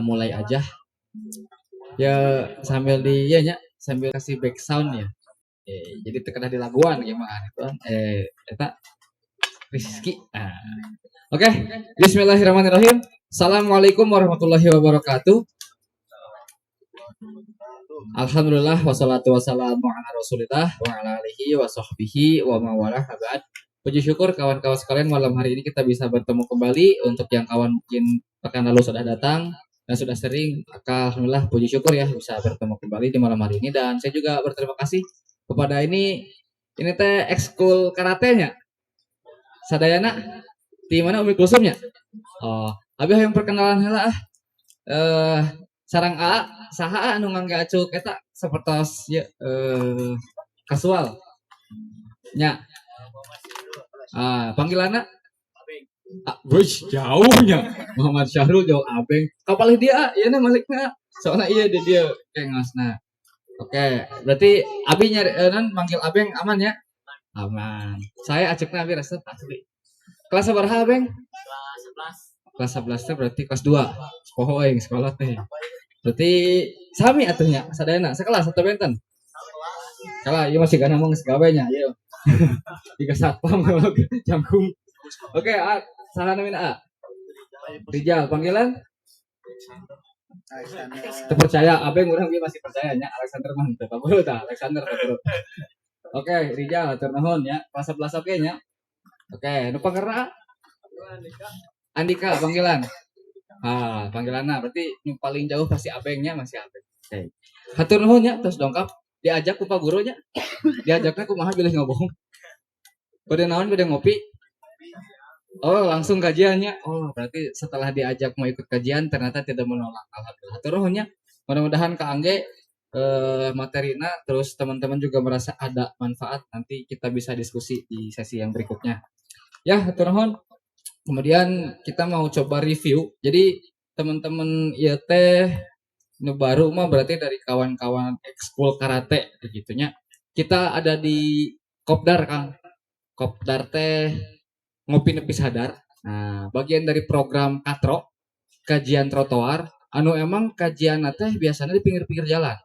mulai aja ya sambil sambil kasih back sound ya. Jadi terkena di laguan gimana itu eta Rizky. Oke, Bismillahirrahmanirrahim. Assalamualaikum warahmatullahi wabarakatuh. Alhamdulillah wassalatu wassalamu ala Rasulillah wa ala alihi wa sahbihi wa mawalah abad. Puji syukur kawan-kawan sekalian, malam hari ini kita bisa bertemu kembali. Untuk yang kawan mungkin pekan lalu sudah datang dan sudah sering, maka alhamdulillah puji syukur ya bisa bertemu kembali di malam hari ini. Dan saya juga berterima kasih kepada ini teh ekskul karatenya. Sadayana di mana Umi Kulsumnya? Oh, abi yang perkenalan heula sarang A saha anu ngangge acuk eta sapertos ya kasual nya. Panggilanna Wush, jauhnya Muhammad Syahrul jauh abeng kapalih dia ieu na malikna soalnya iya dia kengosna. Oke, berarti abi nyari manggil abeng aman ya? Aman. Saya acukna abi resep asli. Kelas berapa abeng? Kelas 11 teh berarti kelas 2. Poho aing sekolah teh. Berarti sami atuhnya sadayana sekelas atau benten? Kalah ieu masih gana mong segawe nya ieu. Tiga satpam jangkung. Oke, saha namina A? Rijal, panggilan? Terpercaya, abeng urang masih percaya nya Alexander mah teu kaburu tah, Alexander kaburu. Oke, Rijal atur nuhun ya. Kelas 11 oke nya. Oke, nu pangerna Andika panggilan. Panggilanna berarti yang paling jauh pasti abengnya masih abeng. Oke. Hatur nuhun nya terus dongkap diajak ku Pak Guru nya. Diajaknya kumaha bilih ngobong. Bade naon bade ngopi? Oh, langsung kajiannya. Oh, berarti setelah diajak mau ikut kajian ternyata tidak menolak. Alhamdulillah. Hatur nuhun nya. Mudah-mudahan Kak Angge materina terus teman-teman juga merasa ada manfaat, nanti kita bisa diskusi di sesi yang berikutnya. Ya, hatur nuhun. Kemudian kita mau coba review. Jadi teman-teman ya teh nu baru mah berarti dari kawan-kawan ekskul karate begitunya. Kita ada di Kopdar Kang. Kopdar teh ngopi nepi sadar. Nah, bagian dari program Katro, kajian trotoar, anu emang kajian teh biasanya di pinggir-pinggir jalan,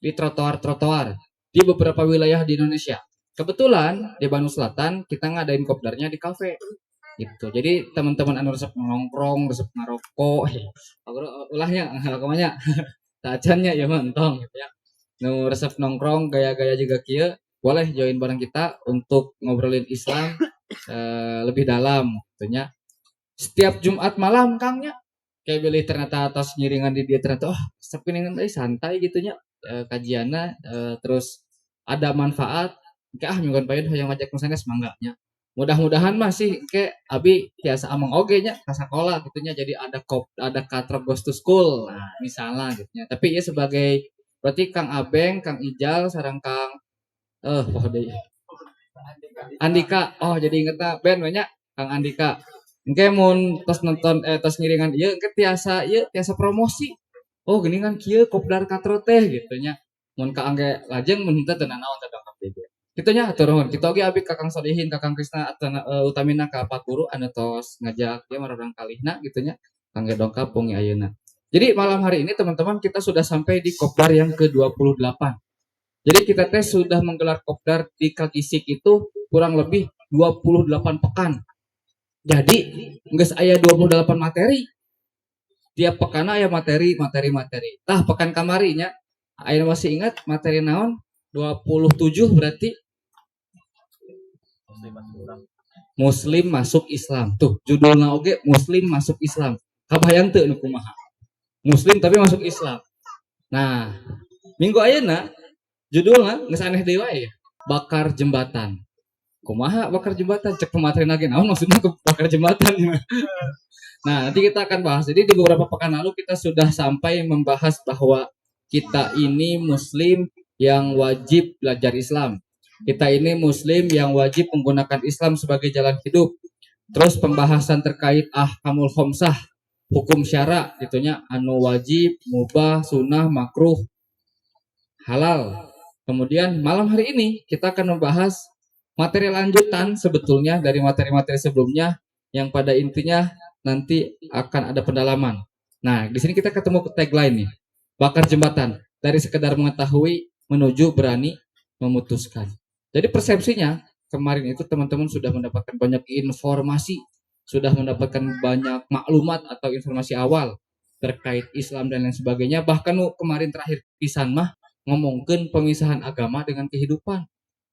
di trotoar-trotoar di beberapa wilayah di Indonesia. Kebetulan di Bandung Selatan kita ngadain kopdarnya di kafe gitu. Jadi teman-teman anu resep nongkrong, resep ngarokok, ulahnya kamanya tacannya ya mentong gitu ya. Nu resep nongkrong gaya-gaya juga kieu, boleh join bareng kita untuk ngobrolin Islam lebih dalam tentunya. Setiap Jumat malam Kangnya kayak pilih ternyata atas nyiringan di dia ternyata sepiningan tadi santai gitunya kajiannya terus ada manfaat kayak mingguan payun yang ngajak misalnya semangatnya. Mudah-mudahan masih kayak abi biasa among oge nya ke sekolah gitunya, jadi ada Katro Goes to School nah, misalnya gitunya. Tapi ya sebagai berarti Kang Abeng, Kang Ijal sareng Kang Andika. Oh, jadi inget Ben banyak Kang Andika. Engke mun tos nonton tos ngiringan ieu engke tiasa promosi. Oh, gini kan kieu Kopdar Katro teh gitu nya. Mun ka angge lajeng mun teu teu naon teh dongkap deui. Kitu nya hatur nuhun. Kita oge abi Kakang Solihin, Kakang Krisna utamina ka Pak Guru anu tos ngajak ieu marorang kalihna gitu nya. Kangge dongkap pungi ayeuna. Jadi malam hari ini teman-teman kita sudah sampai di Kopdar yang ke-28. Jadi kita tes sudah menggelar kopdar di Kagisik itu kurang lebih 28 pekan. Jadi geus aya 28 materi. Tiap pekan aya materi. Tah pekan kamarinya aya masih ingat materi naon? 27 berarti Muslim masuk Islam. Tuh, judulna oge Muslim masuk Islam. Kabayang teu nu kumaha? Muslim tapi masuk Islam. Nah, minggu ayeuna judulnya geus aneh deui wae. Bakar jembatan. Kumaha bakar jembatan? Cek pemateri lagi. Naon maksudnya bakar jembatan? Nah, nanti kita akan bahas. Jadi di beberapa pekan lalu kita sudah sampai membahas bahwa kita ini muslim yang wajib belajar Islam. Kita ini muslim yang wajib menggunakan Islam sebagai jalan hidup. Terus pembahasan terkait ahkamul khamsah, hukum syara gitunya, anu wajib, mubah, sunnah, makruh, halal. Kemudian malam hari ini kita akan membahas materi lanjutan sebetulnya dari materi-materi sebelumnya yang pada intinya nanti akan ada pendalaman. Nah, di sini kita ketemu tagline nih. Bakar jembatan dari sekedar mengetahui menuju berani memutuskan. Jadi persepsinya kemarin itu teman-teman sudah mendapatkan banyak informasi, sudah mendapatkan banyak maklumat atau informasi awal terkait Islam dan lain sebagainya. Bahkan kemarin terakhir pisan mah ngomongkan pemisahan agama dengan kehidupan.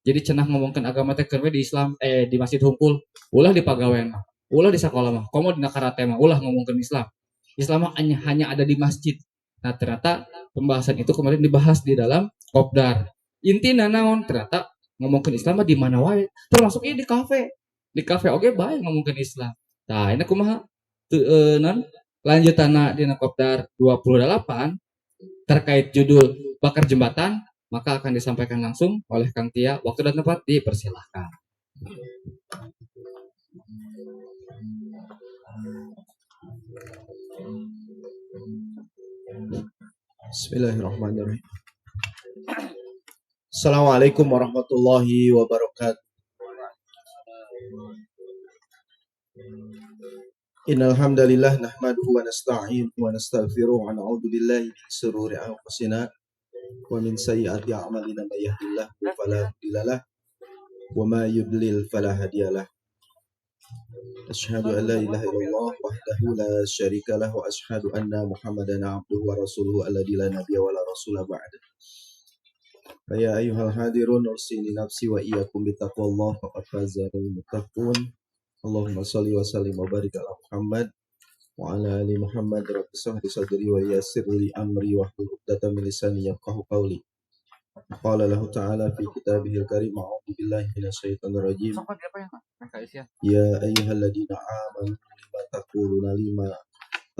Jadi cenah ngomongkan agama teh di Islam di Masjid Hungkul, ulah di pagawean mah, ulah di sekolah mah, komo di karate mah, ulah ngomongkan Islam. Islam hanya ada di masjid. Nah ternyata pembahasan itu kemarin dibahas di dalam kopdar. Intinya naon ternyata ngomongkan Islam mah di mana wae, termasuk ini di kafe. Di kafe oke baik ngomongkan Islam. Nah ini kumaha non lanjutanna di kopdar 28 terkait judul bakar jembatan maka akan disampaikan langsung oleh Kang Tia. Waktu dan tempat dipersilahkan. Bismillahirrahmanirrahim. Assalamualaikum warahmatullahi wabarakatuh. Innal hamdalillah nahmaduhu wa nasta'inuhu wa nastaghfiruh wa na'udzu billahi min shururi anfusina wa min sayyiati a'malina may yahdihillahu fala mudhillalah wa may yudlil fala hadiyalah. Asyhadu an la ilaha illallah wahdahu la syarika lah wa asyhadu anna Muhammadan abduhu wa rasuluhu alladzi la nabiyya wa la rasula ba'da. Ya ayyuhal hadirun ursini nafsi wa iyyakum bittaqwallah faqad fazal muttaqun. Allahumma shalli wa sallim wa barik ala Muhammad wa ala ali Muhammad rabbi shrah li sadri wa yassir li amri wa hlul 'uqdatam min lisani yafqahu qawli. Qala lahu ta'ala fi kitabihil karim a'udzu billahi minasyaitonir rajim. Ya ayyuhalladzina amanu lima taquluna lima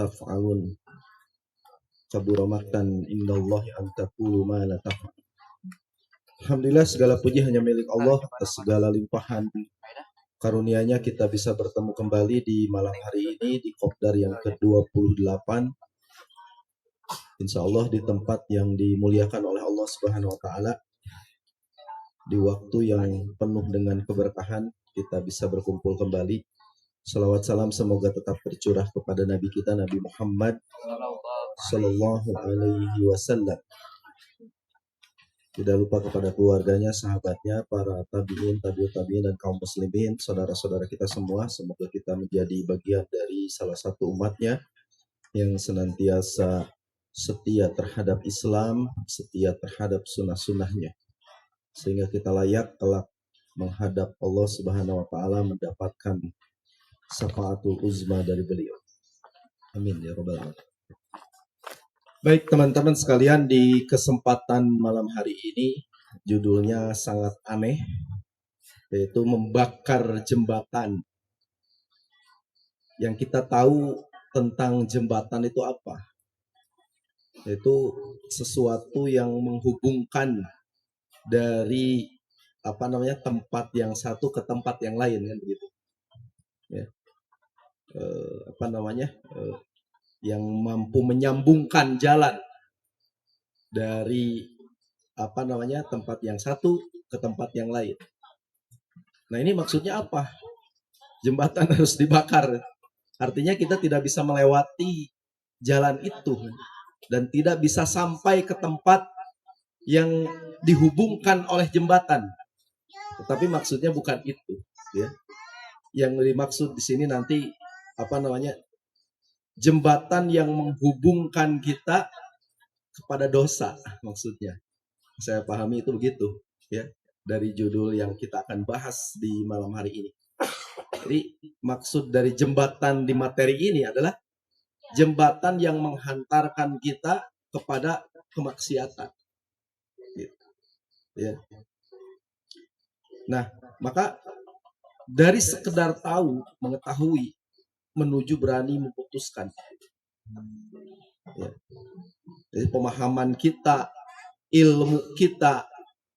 taf'alun kabura maqtan indallahi an taqulu ma la taf'alun. Alhamdulillah segala puji hanya milik Allah atas segala limpahan karunia-Nya kita bisa bertemu kembali di malam hari ini di kopdar yang ke-28. Insya Allah di tempat yang dimuliakan oleh Allah Subhanahu wa taala. Di waktu yang penuh dengan keberkahan kita bisa berkumpul kembali. Salawat salam semoga tetap tercurah kepada Nabi kita Nabi Muhammad sallallahu alaihi wasallam. Tidak lupa kepada keluarganya, sahabatnya, para tabi'in, tabi'ut tabi'in, dan kaum muslimin, saudara-saudara kita semua. Semoga kita menjadi bagian dari salah satu umatnya yang senantiasa setia terhadap Islam, setia terhadap sunnah-sunnahnya. Sehingga kita layak kelak menghadap Allah Subhanahu wa taala mendapatkan syafaatul uzma dari beliau. Amin ya rabbal alamin. Baik teman-teman sekalian, di kesempatan malam hari ini judulnya sangat aneh, yaitu membakar jembatan. Yang kita tahu tentang jembatan itu apa? Yaitu sesuatu yang menghubungkan dari tempat yang satu ke tempat yang lain, kan begitu. Ya. Yang mampu menyambungkan jalan dari tempat yang satu ke tempat yang lain. Nah, ini maksudnya apa? Jembatan harus dibakar. Artinya kita tidak bisa melewati jalan itu dan tidak bisa sampai ke tempat yang dihubungkan oleh jembatan. Tetapi maksudnya bukan itu, ya. Yang dimaksud di sini nanti jembatan yang menghubungkan kita kepada dosa, maksudnya. Saya pahami itu begitu, ya, dari judul yang kita akan bahas di malam hari ini. Jadi maksud dari jembatan di materi ini adalah jembatan yang menghantarkan kita kepada kemaksiatan. Ya. Nah, maka dari sekedar tahu, mengetahui, menuju berani memutuskan. Ya. Jadi pemahaman kita, ilmu kita,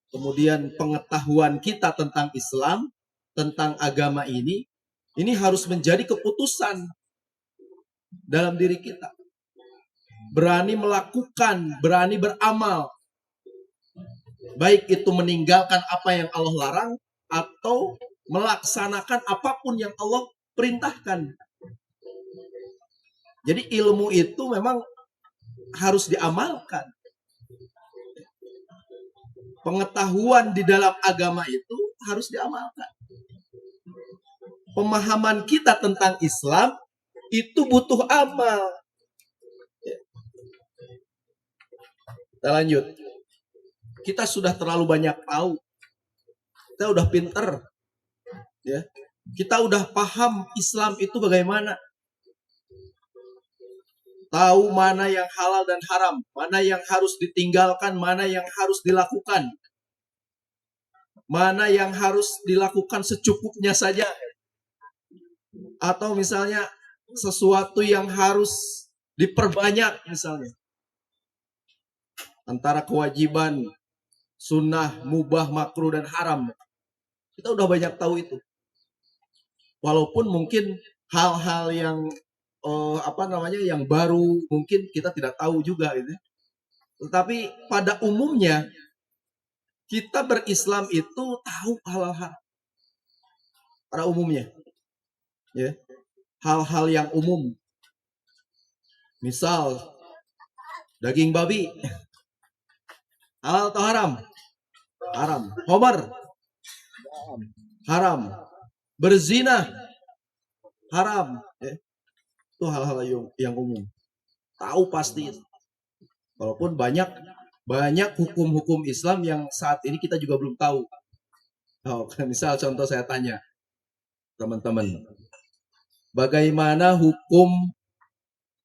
kemudian pengetahuan kita tentang Islam, tentang agama ini harus menjadi keputusan dalam diri kita. Berani melakukan, berani beramal. Baik itu meninggalkan apa yang Allah larang atau melaksanakan apapun yang Allah perintahkan. Jadi ilmu itu memang harus diamalkan. Pengetahuan di dalam agama itu harus diamalkan. Pemahaman kita tentang Islam itu butuh amal. Kita lanjut. Kita sudah terlalu banyak tahu. Kita udah pinter. Ya. Kita udah paham Islam itu bagaimana. Tahu mana yang halal dan haram, mana yang harus ditinggalkan, mana yang harus dilakukan. Mana yang harus dilakukan secukupnya saja. Atau misalnya sesuatu yang harus diperbanyak misalnya. Antara kewajiban, sunnah, mubah, makruh, dan haram. Kita udah banyak tahu itu. Walaupun mungkin hal-hal yang yang baru mungkin kita tidak tahu juga gitu. Tetapi pada umumnya kita berislam itu tahu hal-hal pada umumnya. Ya. Hal-hal yang umum. Misal daging babi halal atau haram? Haram. Homer haram. Berzina haram. Ya. Itu hal-hal yang umum. Tahu pasti. Walaupun banyak hukum-hukum Islam yang saat ini kita juga belum tahu. Misal contoh saya tanya teman-teman, bagaimana hukum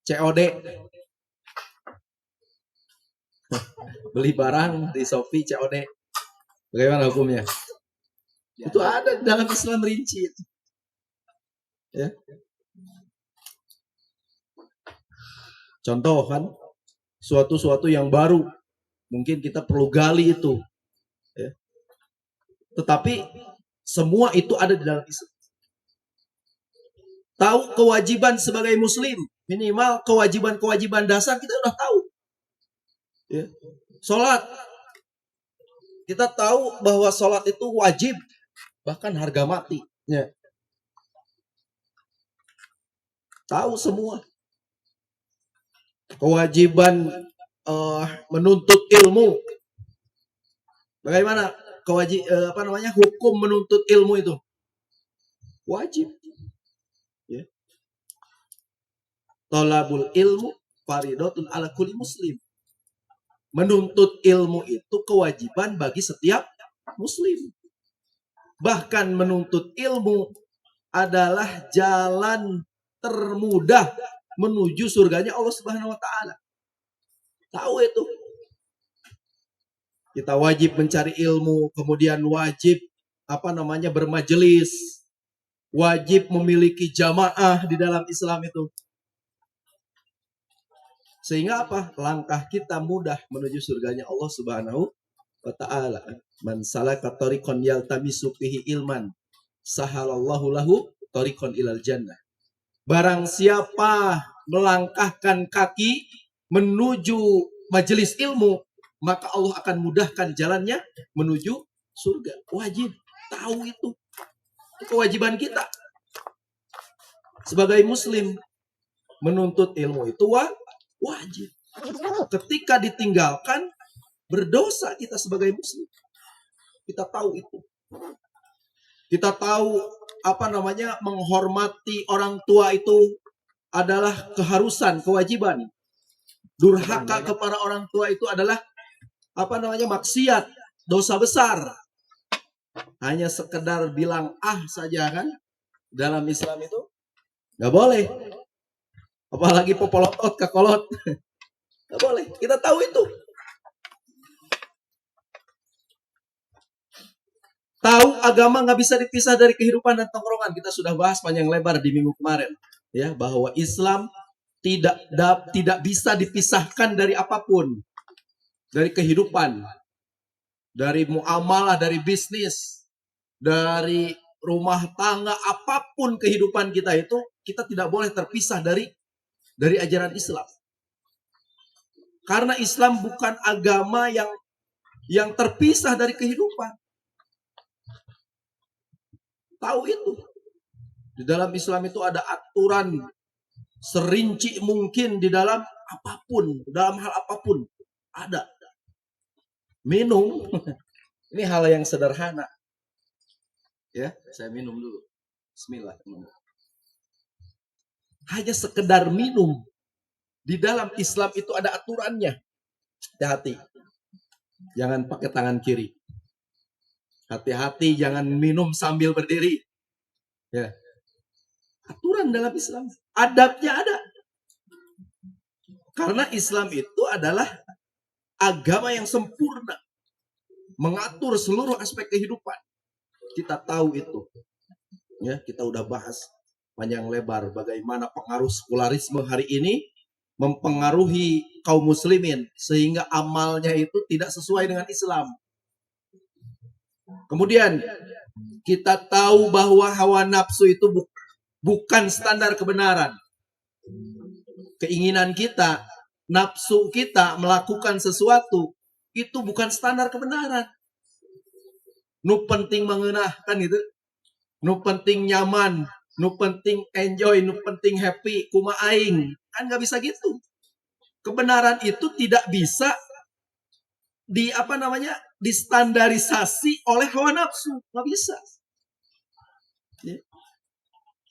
COD? Beli barang di Shopee COD. Bagaimana hukumnya? Itu ada dalam Islam rinci. Ya. Contoh kan, suatu yang baru, mungkin kita perlu gali itu. Ya. Tetapi semua itu ada di dalam Islam. Tahu kewajiban sebagai muslim, minimal kewajiban dasar kita udah tahu. Ya. Sholat, kita tahu bahwa sholat itu wajib, bahkan harga mati. Ya. Tahu semua. Kewajiban menuntut ilmu. Bagaimana hukum menuntut ilmu itu? Wajib. Ya. Thalabul ilmu faridatun ala kulli muslim. Menuntut ilmu itu kewajiban bagi setiap muslim. Bahkan menuntut ilmu adalah jalan termudah menuju surganya Allah Subhanahu wa taala. Tahu itu. Kita wajib mencari ilmu, kemudian wajib bermajelis, wajib memiliki jamaah di dalam Islam itu. Sehingga apa? Langkah kita mudah menuju surganya Allah Subhanahu wa taala. Man salaka tariqan yaltamisu fihi ilman, sahalallahu lahu tariqan ilal jannah. Barang siapa melangkahkan kaki menuju majelis ilmu, maka Allah akan mudahkan jalannya menuju surga. Wajib tahu itu. Itu kewajiban kita. Sebagai muslim, menuntut ilmu itu wajib. Ketika ditinggalkan, berdosa kita sebagai muslim. Kita tahu itu. Kita tahu menghormati orang tua itu adalah keharusan, kewajiban. Durhaka kepada orang tua itu adalah maksiat, dosa besar. Hanya sekedar bilang saja kan dalam Islam itu nggak boleh. Apalagi popolotot, kakolot. Nggak boleh. Kita tahu itu. Tahu agama nggak bisa dipisah dari kehidupan dan tongkrongan. Kita sudah bahas panjang lebar di minggu kemarin, ya, bahwa Islam tidak bisa dipisahkan dari apapun, dari kehidupan, dari muamalah, dari bisnis, dari rumah tangga, apapun kehidupan kita itu, kita tidak boleh terpisah dari ajaran Islam. Karena Islam bukan agama yang terpisah dari kehidupan. Tahu itu. Di dalam Islam itu ada aturan Serinci mungkin di dalam apapun, dalam hal apapun ada. Minum, ini hal yang sederhana. Ya, saya minum dulu. Bismillah. Hanya sekedar minum. Di dalam Islam itu ada aturannya. Hati-hati. Jangan pakai tangan kiri. Hati-hati jangan minum sambil berdiri. Ya. Aturan dalam Islam. Adabnya ada. Karena Islam itu adalah agama yang sempurna. Mengatur seluruh aspek kehidupan. Kita tahu itu. Ya, kita udah bahas panjang lebar bagaimana pengaruh sekularisme hari ini mempengaruhi kaum muslimin sehingga amalnya itu tidak sesuai dengan Islam. Kemudian kita tahu bahwa hawa nafsu itu bukan standar kebenaran. Keinginan kita, nafsu kita melakukan sesuatu itu bukan standar kebenaran. Nu penting mengenah kan itu. Nu penting nyaman, nu penting enjoy, nu penting happy, kuma aing. Kan nggak bisa gitu. Kebenaran itu tidak bisa distandarisasi oleh hawa nafsu. Nggak bisa. Ya.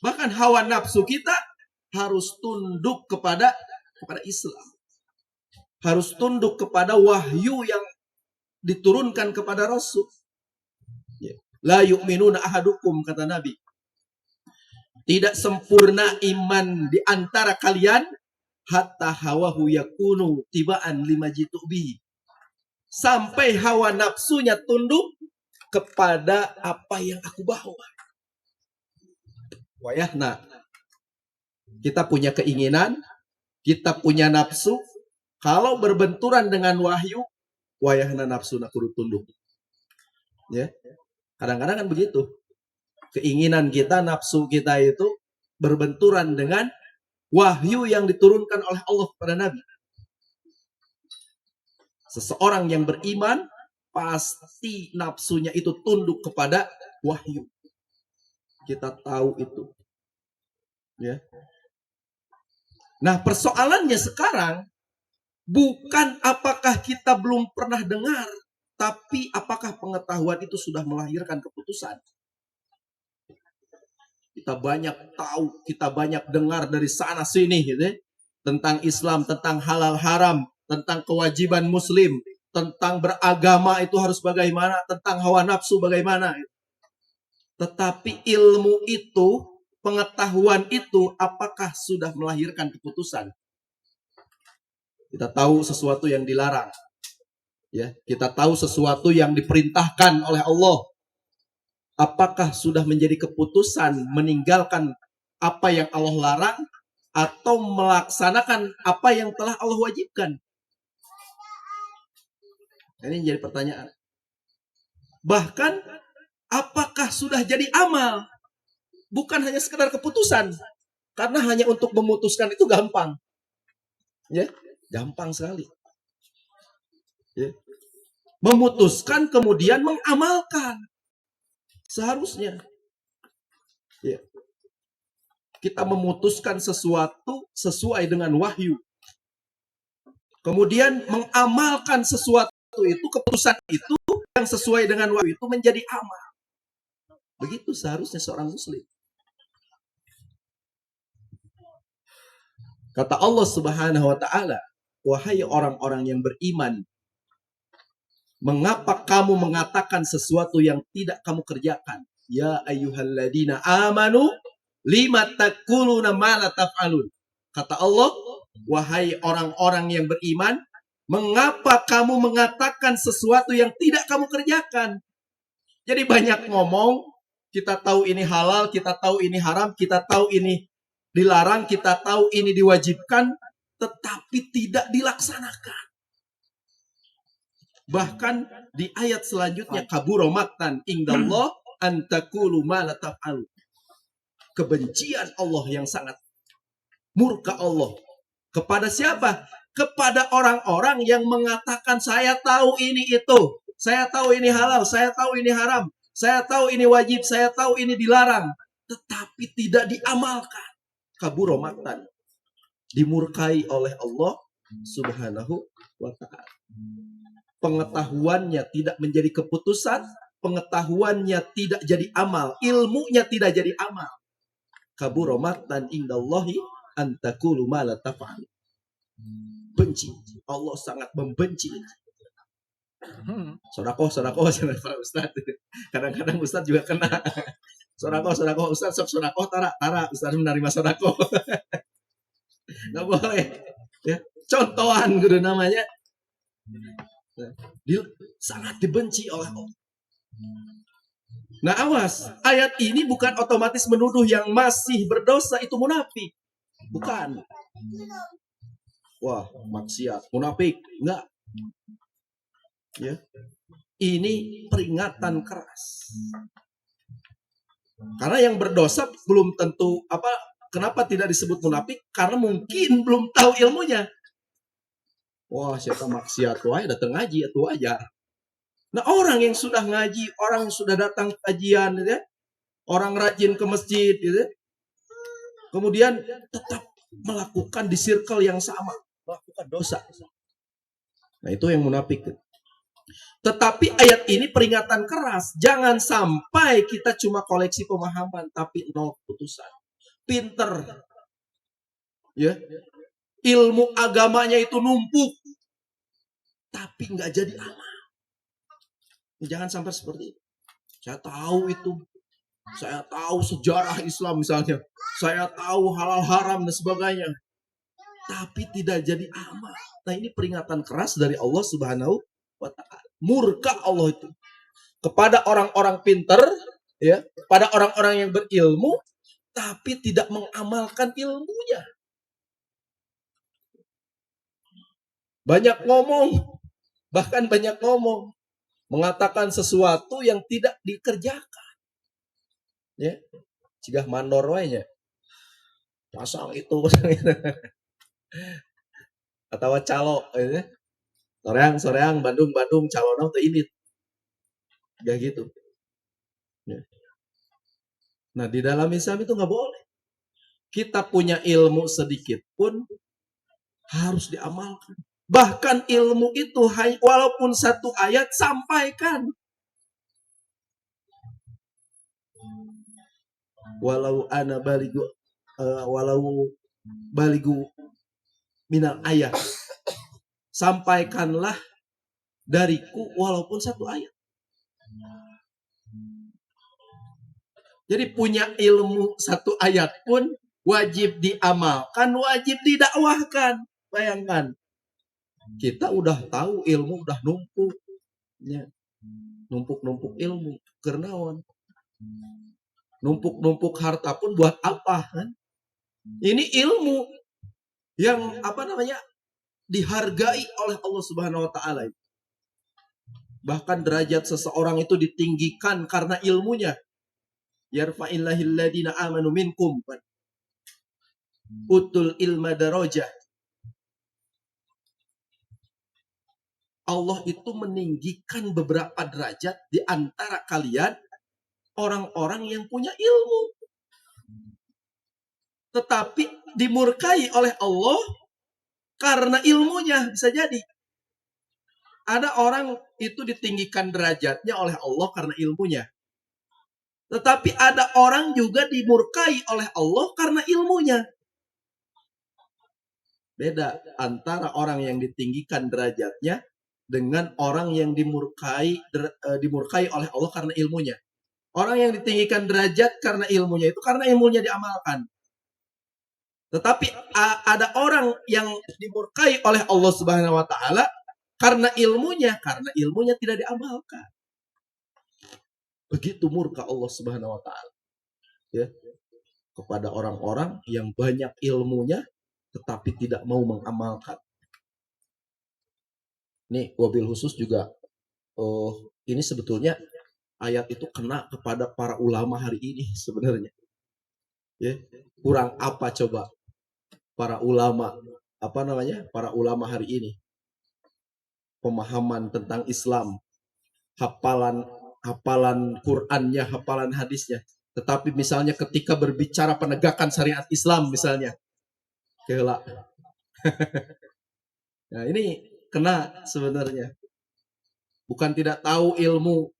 Bahkan hawa nafsu kita harus tunduk kepada Islam. Harus tunduk kepada wahyu yang diturunkan kepada Rasul. Ya. La yu'minuna ahadukum, kata Nabi. Tidak sempurna iman di antara kalian hatta hawahu yakunu tibaan lima jitu bihi. Sampai hawa nafsunya tunduk kepada apa yang aku bawa. Wayahna. Kita punya keinginan, kita punya nafsu. Kalau berbenturan dengan wahyu, wayahna nafsu kudu tunduk. Ya. Kadang-kadang kan begitu. Keinginan kita, nafsu kita itu berbenturan dengan wahyu yang diturunkan oleh Allah kepada Nabi. Seseorang yang beriman pasti nafsunya itu tunduk kepada wahyu. Kita tahu itu. Ya. Nah, persoalannya sekarang bukan apakah kita belum pernah dengar, tapi apakah pengetahuan itu sudah melahirkan keputusan. Kita banyak tahu, kita banyak dengar dari sana sini gitu ya, tentang Islam, tentang halal haram, tentang kewajiban muslim, tentang beragama itu harus bagaimana, tentang hawa nafsu bagaimana. Tetapi ilmu itu, pengetahuan itu, apakah sudah melahirkan keputusan? Kita tahu sesuatu yang dilarang. Ya, kita tahu sesuatu yang diperintahkan oleh Allah. Apakah sudah menjadi keputusan meninggalkan apa yang Allah larang atau melaksanakan apa yang telah Allah wajibkan? Ini jadi pertanyaan. Bahkan apakah sudah jadi amal? Bukan hanya sekedar keputusan. Karena hanya untuk memutuskan itu gampang. Ya, gampang sekali. Ya. Memutuskan kemudian mengamalkan. Seharusnya. Ya. Kita memutuskan sesuatu sesuai dengan wahyu. Kemudian mengamalkan sesuatu itu, keputusan itu yang sesuai dengan wahyu itu menjadi amal. Begitu seharusnya seorang muslim. Kata Allah Subhanahu wa ta'ala, wahai orang-orang yang beriman, mengapa kamu mengatakan sesuatu yang tidak kamu kerjakan? Ya ayyuhalladzina amanu lima taquluna ma la taf'alun. Kata Allah, wahai orang-orang yang beriman, mengapa kamu mengatakan sesuatu yang tidak kamu kerjakan? Jadi banyak ngomong, kita tahu ini halal, kita tahu ini haram, kita tahu ini dilarang, kita tahu ini diwajibkan, tetapi tidak dilaksanakan. Bahkan di ayat selanjutnya, kabura maqtan indallah an taqulu ma la taf'alun. Kebencian Allah yang sangat, murka Allah. Kepada siapa? Kepada orang-orang yang mengatakan saya tahu ini itu, saya tahu ini halal, saya tahu ini haram, saya tahu ini wajib, saya tahu ini dilarang, tetapi tidak diamalkan. Kabura maqtan. dimurkai oleh Allah Subhanahu wa ta'ala. Pengetahuannya tidak menjadi keputusan, pengetahuannya tidak jadi amal, ilmunya tidak jadi amal. Kabura maqtan indallahi an taqulu ma la taf'al. Benci. Allah sangat membenci. Sodakoh para ustaz. Kadang-kadang ustaz juga kena. Sodakoh ustaz sok sodakoh tara ustaz menerima sodakoh. Nggak boleh. Ya, contohan gitu namanya. Dia sangat dibenci oleh Allah. Nah awas, ayat ini bukan otomatis menuduh yang masih berdosa itu munafik. Bukan. Wah, maksiat, munafik. Enggak. Ya. Ini peringatan keras. Karena yang berdosa belum tentu kenapa tidak disebut munafik? Karena mungkin belum tahu ilmunya. Wah, siapa maksiat wae datang ngaji itu aja. Nah, orang yang sudah ngaji, orang yang sudah datang kajian gitu ya, orang rajin ke masjid gitu ya, kemudian tetap melakukan di circle yang sama, melakukan dosa. Nah, itu yang munafik. Tetapi ayat ini peringatan keras, jangan sampai kita cuma koleksi pemahaman tapi nol putusan. Pinter. Ya. Ilmu agamanya itu numpuk tapi nggak jadi amal. Jangan sampai seperti itu. Saya tahu itu. Saya tahu sejarah Islam misalnya. Saya tahu halal haram dan sebagainya. Tapi tidak jadi amal. Nah, ini peringatan keras dari Allah Subhanahu wa ta'ala. Murka Allah itu kepada orang-orang pintar, ya, pada orang-orang yang berilmu tapi tidak mengamalkan ilmunya. Banyak ngomong, bahkan banyak ngomong, mengatakan sesuatu yang tidak dikerjakan. Ya, cigah mandor wae nya. Pasang itu. Atau calo ya. Soreang Bandung calon teh ini. Ya gitu. Ya. Nah, di dalam Islam itu nggak boleh. Kita punya ilmu sedikit pun harus diamalkan. Bahkan ilmu itu walaupun satu ayat sampaikan. Walau baligu minal ayat. Sampaikanlah dariku walaupun satu ayat. Jadi punya ilmu satu ayat pun wajib diamalkan, wajib didakwahkan. Bayangkan. Kita udah tahu ilmu udah numpuk. Ya. Numpuk ilmu. Kernawan. Numpuk harta pun buat apa kan? Ini ilmu yang dihargai oleh Allah Subhanahu wa ta'ala. Bahkan derajat seseorang itu ditinggikan karena ilmunya. Yarfa'illahil ladina amanu minkum. Utul ilma darajah. Allah itu meninggikan beberapa derajat di antara kalian orang-orang yang punya ilmu. Tetapi dimurkai oleh Allah karena ilmunya, bisa jadi. Ada orang itu ditinggikan derajatnya oleh Allah karena ilmunya. Tetapi ada orang juga dimurkai oleh Allah karena ilmunya. Beda antara orang yang ditinggikan derajatnya dengan orang yang dimurkai oleh Allah karena ilmunya. Orang yang ditinggikan derajat karena ilmunya itu karena ilmunya diamalkan. Tetapi ada orang yang dimurkai oleh Allah Subhanahu wa ta'ala karena ilmunya tidak diamalkan. Begitu murka Allah Subhanahu wa ta'ala. Ya. Kepada orang-orang yang banyak ilmunya tetapi tidak mau mengamalkan. Nih, wabil khusus juga ini sebetulnya ayat itu kena kepada para ulama hari ini sebenarnya. Ya. Kurang apa coba para ulama para ulama hari ini, pemahaman tentang Islam, hafalan Qur'annya, hafalan hadisnya, tetapi misalnya ketika berbicara penegakan syariat Islam misalnya, Keula. Nah, ini kena sebenarnya. Bukan tidak tahu ilmu,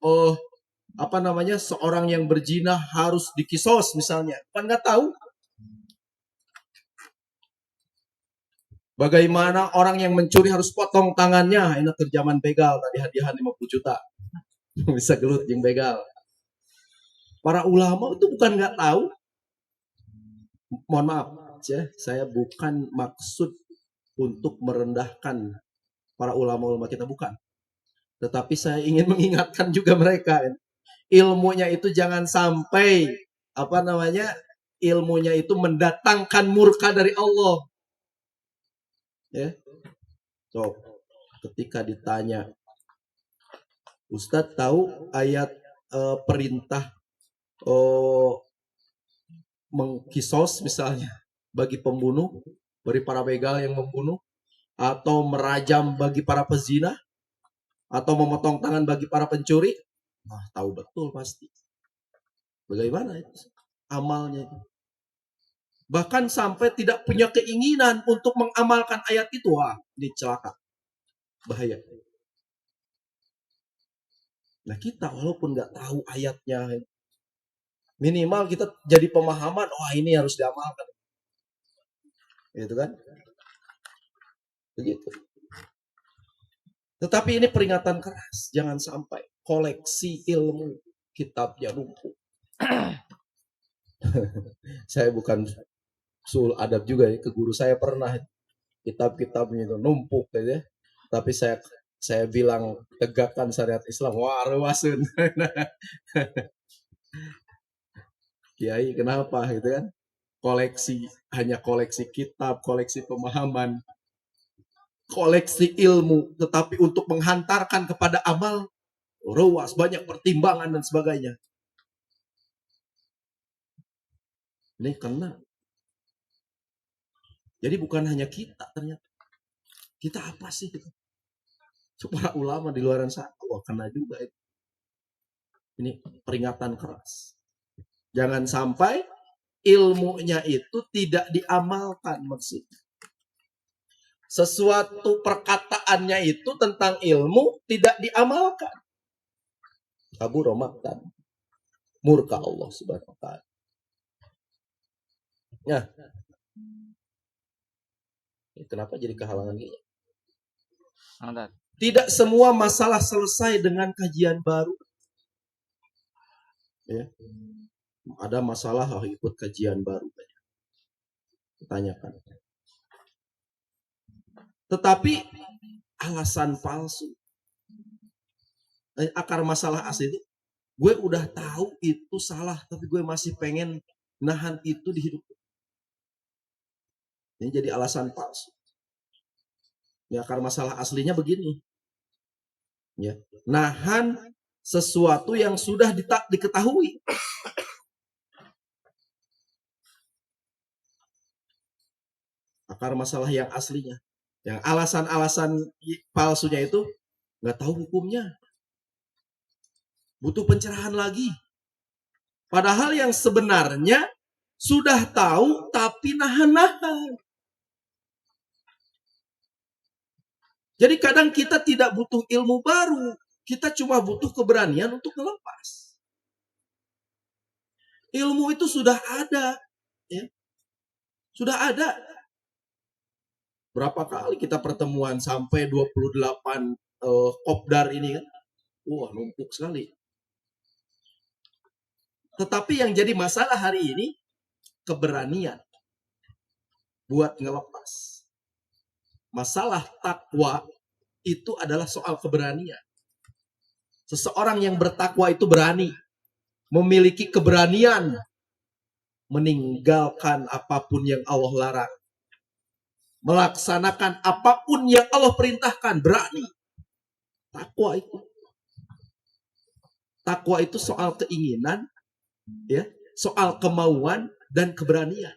seorang yang berzina harus dikisos misalnya. Kan nggak tahu. Bagaimana orang yang mencuri harus potong tangannya. Ini terjaman begal, tadi hadiah 50 juta. Bisa gelut yang begal. Para ulama itu bukan nggak tahu. Mohon maaf, saya bukan maksud untuk merendahkan para ulama-ulama kita, bukan. Tetapi saya ingin mengingatkan juga mereka. Ilmunya itu jangan sampai, ilmunya itu mendatangkan murka dari Allah. Ya. So, ketika ditanya, Ustadz tahu ayat perintah mengkisos misalnya bagi pembunuh, bagi para begal yang membunuh, atau merajam bagi para pezina, atau memotong tangan bagi para pencuri? Nah, tahu betul pasti. Bagaimana itu amalnya itu? Bahkan sampai tidak punya keinginan untuk mengamalkan ayat itu. Wah, ini celaka. Bahaya. Nah, kita walaupun nggak tahu ayatnya, minimal kita jadi pemahaman, wah ini harus diamalkan. Gitu kan? Begitu. Tetapi ini peringatan keras. Jangan sampai koleksi ilmu kitabnya numpuk. Saya bukan sul adab juga ya. Ke guru saya pernah kitab-kitabnya itu numpuk ya. Tapi saya bilang tegakkan syariat Islam. Wah, rewasun. Kiai kenapa gitu kan? Hanya koleksi kitab, koleksi pemahaman, koleksi ilmu, tetapi untuk menghantarkan kepada amal, ruas, banyak pertimbangan dan sebagainya. Ini kena. Jadi bukan hanya kita ternyata. Kita apa sih? Para ulama di luar sana, wah kena juga itu. Ini peringatan keras. Jangan sampai ilmunya itu tidak diamalkan maksudnya. Sesuatu perkataannya itu tentang ilmu tidak diamalkan. Kabur maktan. Murka Allah Subhanahu wa taala. Ya. Kenapa jadi kehalangan gini? Tidak semua masalah selesai dengan kajian baru. Ya. Ada masalah ikut kajian baru. Tanyakan. Tetapi alasan palsu. Akar masalah asli itu, gue udah tahu itu salah, tapi gue masih pengen nahan itu di hidup. Ini jadi alasan palsu. Ya, akar masalah aslinya begini. Ya, nahan sesuatu yang sudah diketahui. Akar masalah yang aslinya. Yang alasan-alasan palsunya itu nggak tahu hukumnya. Butuh pencerahan lagi. Padahal yang sebenarnya sudah tahu tapi nahan-nahan. Jadi kadang kita tidak butuh ilmu baru. Kita cuma butuh keberanian untuk melepas. Ilmu itu sudah ada. Ya. Sudah ada. Berapa kali kita pertemuan sampai 28 kopdar ini kan. Wah, numpuk sekali. Tetapi yang jadi masalah hari ini, keberanian buat ngelepas. Masalah takwa itu adalah soal keberanian. Seseorang yang bertakwa itu berani. Memiliki keberanian. Meninggalkan apapun yang Allah larang. Melaksanakan apapun yang Allah perintahkan. Berani. Takwa itu. Takwa itu soal keinginan. Ya, soal kemauan dan keberanian.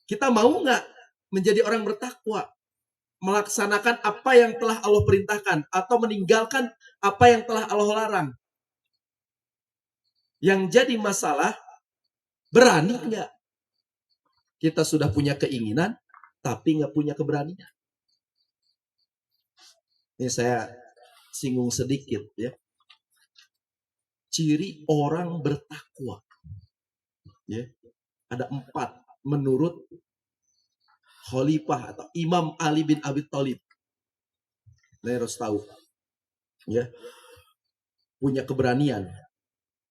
Kita mau nggak menjadi orang bertakwa? Melaksanakan apa yang telah Allah perintahkan. Atau meninggalkan apa yang telah Allah larang. Yang jadi masalah, berani nggak? Kita sudah punya keinginan, tapi nggak punya keberanian. Ini saya singgung sedikit ya. Ciri orang bertakwa. Ya, ada 4 menurut Khalifah atau Imam Ali bin Abi Thalib. Ini harus tahu. Ya, punya keberanian.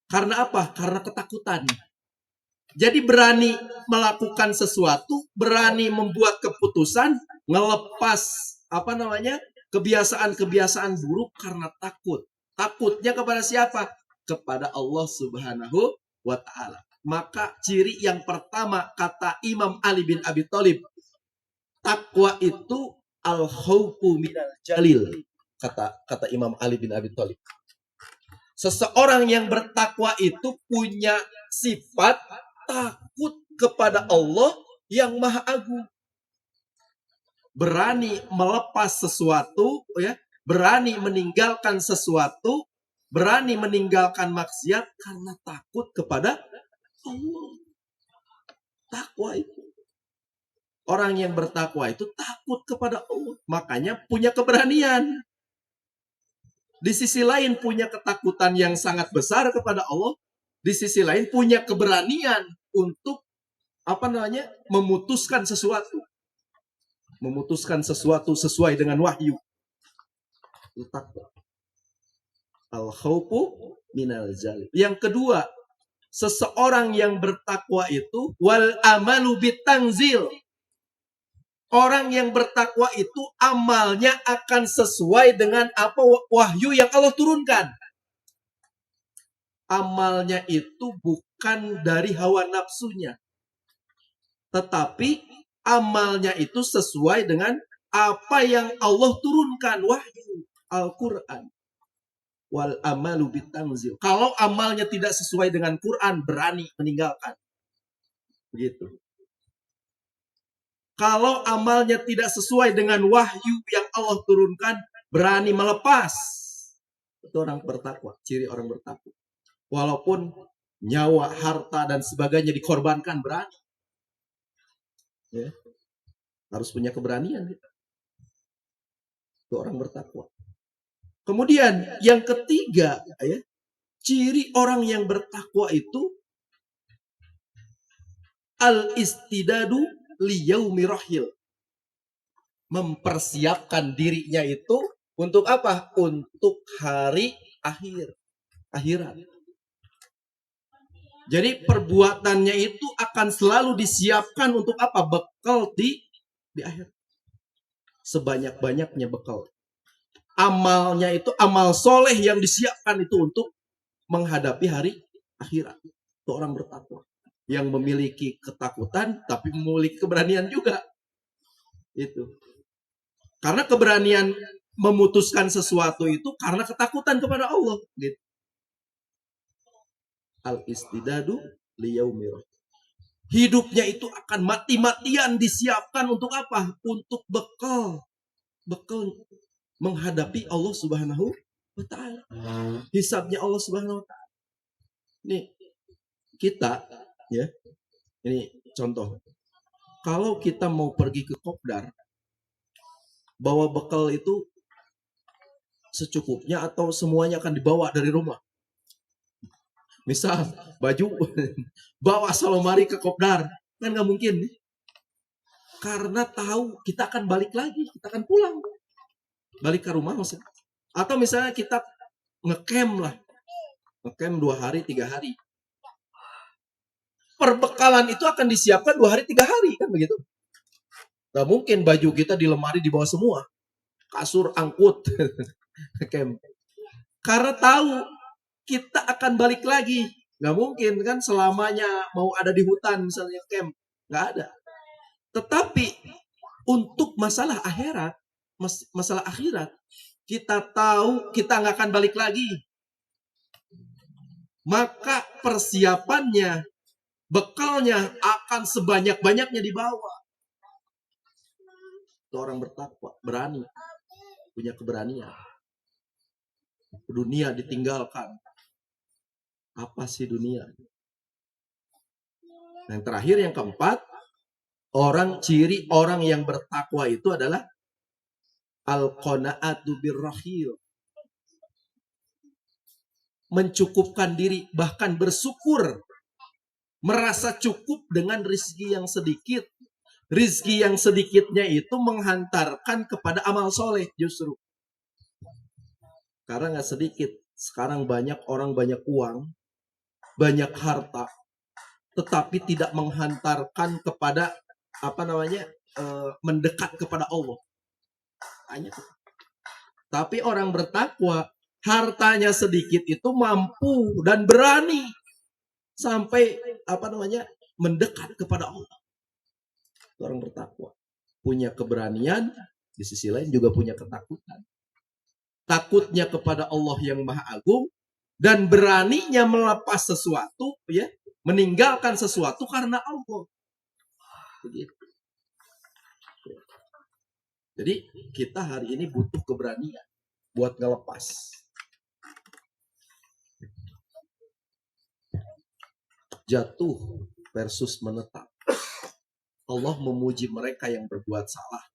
Karena apa? Karena ketakutan. Jadi berani melakukan sesuatu, berani membuat keputusan, ngelepas kebiasaan-kebiasaan buruk karena takut. Takutnya kepada siapa? Kepada Allah Subhanahu wa taala. Maka ciri yang pertama kata Imam Ali bin Abi Thalib, takwa itu al-khaufu minal jalil. Kata Imam Ali bin Abi Thalib. Seseorang yang bertakwa itu punya sifat takut kepada Allah yang Maha Agung. Berani melepas sesuatu, ya, berani meninggalkan sesuatu, berani meninggalkan maksiat karena takut kepada Allah. Takwa itu. Orang yang bertakwa itu takut kepada Allah. Makanya punya keberanian. Di sisi lain punya ketakutan yang sangat besar kepada Allah. Di sisi lain punya keberanian untuk memutuskan sesuatu. Memutuskan sesuatu sesuai dengan wahyu. Takwa. Al-khaufu minal jalil. Yang kedua, seseorang yang bertakwa itu wal amalu bitanzil. Orang yang bertakwa itu amalnya akan sesuai dengan apa wahyu yang Allah turunkan. Amalnya itu bukan dari hawa nafsunya. Tetapi amalnya itu sesuai dengan apa yang Allah turunkan, wahyu Al-Quran. Wal amalu bitanzil. Kalau amalnya tidak sesuai dengan Quran, berani meninggalkan. Begitu. Kalau amalnya tidak sesuai dengan wahyu yang Allah turunkan, berani melepas. Itu orang bertakwa, ciri orang bertakwa. Walaupun nyawa, harta, dan sebagainya dikorbankan, berani. Ya. Harus punya keberanian. Itu orang bertakwa. Kemudian yang ketiga, ya, ciri orang yang bertakwa itu al-istidadu liyaumi rahil. Mempersiapkan dirinya itu untuk apa? Untuk hari akhirat. Jadi perbuatannya itu akan selalu disiapkan untuk apa? Bekal di akhir. Sebanyak-banyaknya bekal. Amalnya itu amal soleh yang disiapkan itu untuk menghadapi hari akhirat. Itu orang bertakwa. Yang memiliki ketakutan tapi memiliki keberanian juga. Itu. Karena keberanian memutuskan sesuatu itu karena ketakutan kepada Allah. Gitu. Al-istidadu liyaumi rahil. Hidupnya itu akan mati-matian disiapkan untuk apa? Untuk bekal. Bekal menghadapi Allah Subhanahu wa taala. Hisabnya Allah Subhanahu wa taala. Nih, kita ya. Ini contoh. Kalau kita mau pergi ke kopdar, bawa bekal itu secukupnya atau semuanya akan dibawa dari rumah. Misal baju bawa selemari ke kopdar, kan nggak mungkin. Karena tahu kita akan balik lagi, kita akan pulang. Balik ke rumah maksudnya. Atau misalnya kita ngecamp lah. Ngecamp 2 hari, 3 hari. Perbekalan itu akan disiapkan 2 hari, 3 hari. Kan begitu. Gak mungkin baju kita di lemari dibawa semua. Kasur angkut. Camp. Karena tahu kita akan balik lagi. Gak mungkin kan selamanya mau ada di hutan misalnya camp. Gak ada. Tetapi untuk masalah akhirat, kita tahu kita nggak akan balik lagi. Maka persiapannya, bekalnya akan sebanyak-banyaknya dibawa. Itu orang bertakwa, berani, punya keberanian. Dunia ditinggalkan. Apa sih dunia? Yang terakhir, yang keempat, Ciri orang yang bertakwa itu adalah al-qanaatu birrahil. Mencukupkan diri, bahkan bersyukur. Merasa cukup dengan rizki yang sedikit. Rizki yang sedikitnya itu menghantarkan kepada amal soleh justru. Karena nggak sedikit. Sekarang banyak orang banyak uang, banyak harta, tetapi tidak menghantarkan kepada mendekat kepada Allah. Hanya. Tapi orang bertakwa, hartanya sedikit itu mampu dan berani sampai mendekat kepada Allah. Orang bertakwa punya keberanian, di sisi lain juga punya ketakutan. Takutnya kepada Allah yang Maha Agung dan beraninya melepas sesuatu, ya, meninggalkan sesuatu karena Allah. Begitu. Jadi kita hari ini butuh keberanian buat ngelepas. Jatuh versus menetap. Allah memuji mereka yang berbuat salah.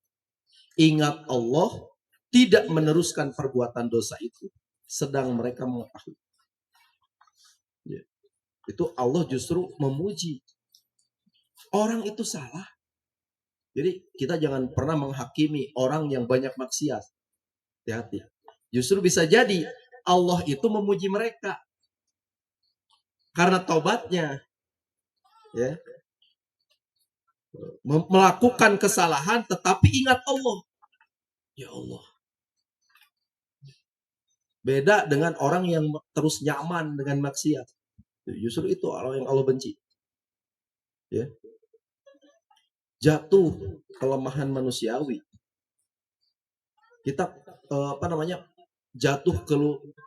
Ingat, Allah tidak meneruskan perbuatan dosa itu sedang mereka mengetahui. Ya. Itu Allah justru memuji. Orang itu salah. Jadi kita jangan pernah menghakimi orang yang banyak maksiat. Hati-hati. Justru bisa jadi Allah itu memuji mereka karena taubatnya. Ya. Melakukan kesalahan tetapi ingat Allah. Ya Allah. Beda dengan orang yang terus nyaman dengan maksiat. Justru itu yang Allah benci. Ya. Jatuh kelemahan manusiawi. Kita jatuh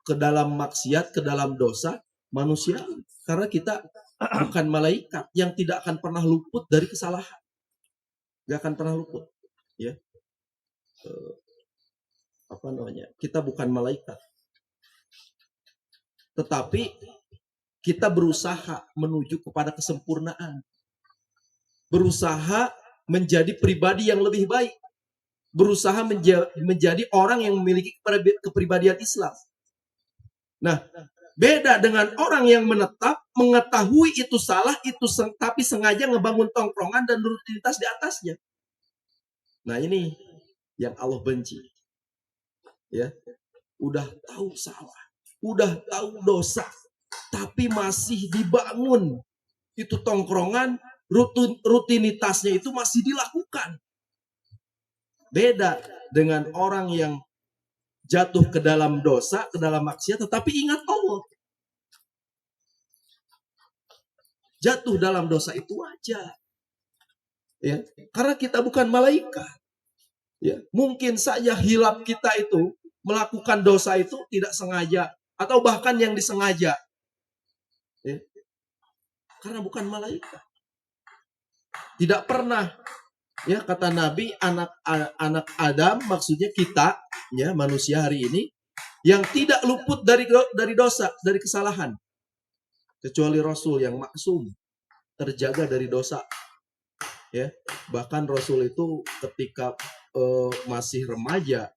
ke dalam maksiat, ke dalam dosa manusiawi. Karena kita bukan malaikat yang tidak akan pernah luput dari kesalahan. Gak akan pernah luput. Ya. Kita bukan malaikat. Tetapi kita berusaha menuju kepada kesempurnaan. Berusaha menjadi pribadi yang lebih baik. Berusaha menjadi orang yang memiliki kepribadian Islam. Nah, beda dengan orang yang menetap, mengetahui itu salah, tapi sengaja ngebangun tongkrongan dan rutinitas di atasnya. Nah, ini yang Allah benci. Ya, udah tahu salah, udah tahu dosa, tapi masih dibangun itu tongkrongan, rutinitasnya itu masih dilakukan. Beda dengan orang yang jatuh ke dalam dosa, ke dalam maksiat, tetapi ingat Allah. Jatuh dalam dosa itu wajar. Ya, karena kita bukan malaikat. Ya, mungkin saja hilap kita itu melakukan dosa itu tidak sengaja atau bahkan yang disengaja. Ya, karena bukan malaikat. Tidak pernah, ya, kata Nabi, anak Adam, maksudnya kita, ya, manusia hari ini, yang tidak luput dari dosa, dari kesalahan. Kecuali Rasul yang maksum, terjaga dari dosa. Ya, bahkan Rasul itu ketika masih remaja,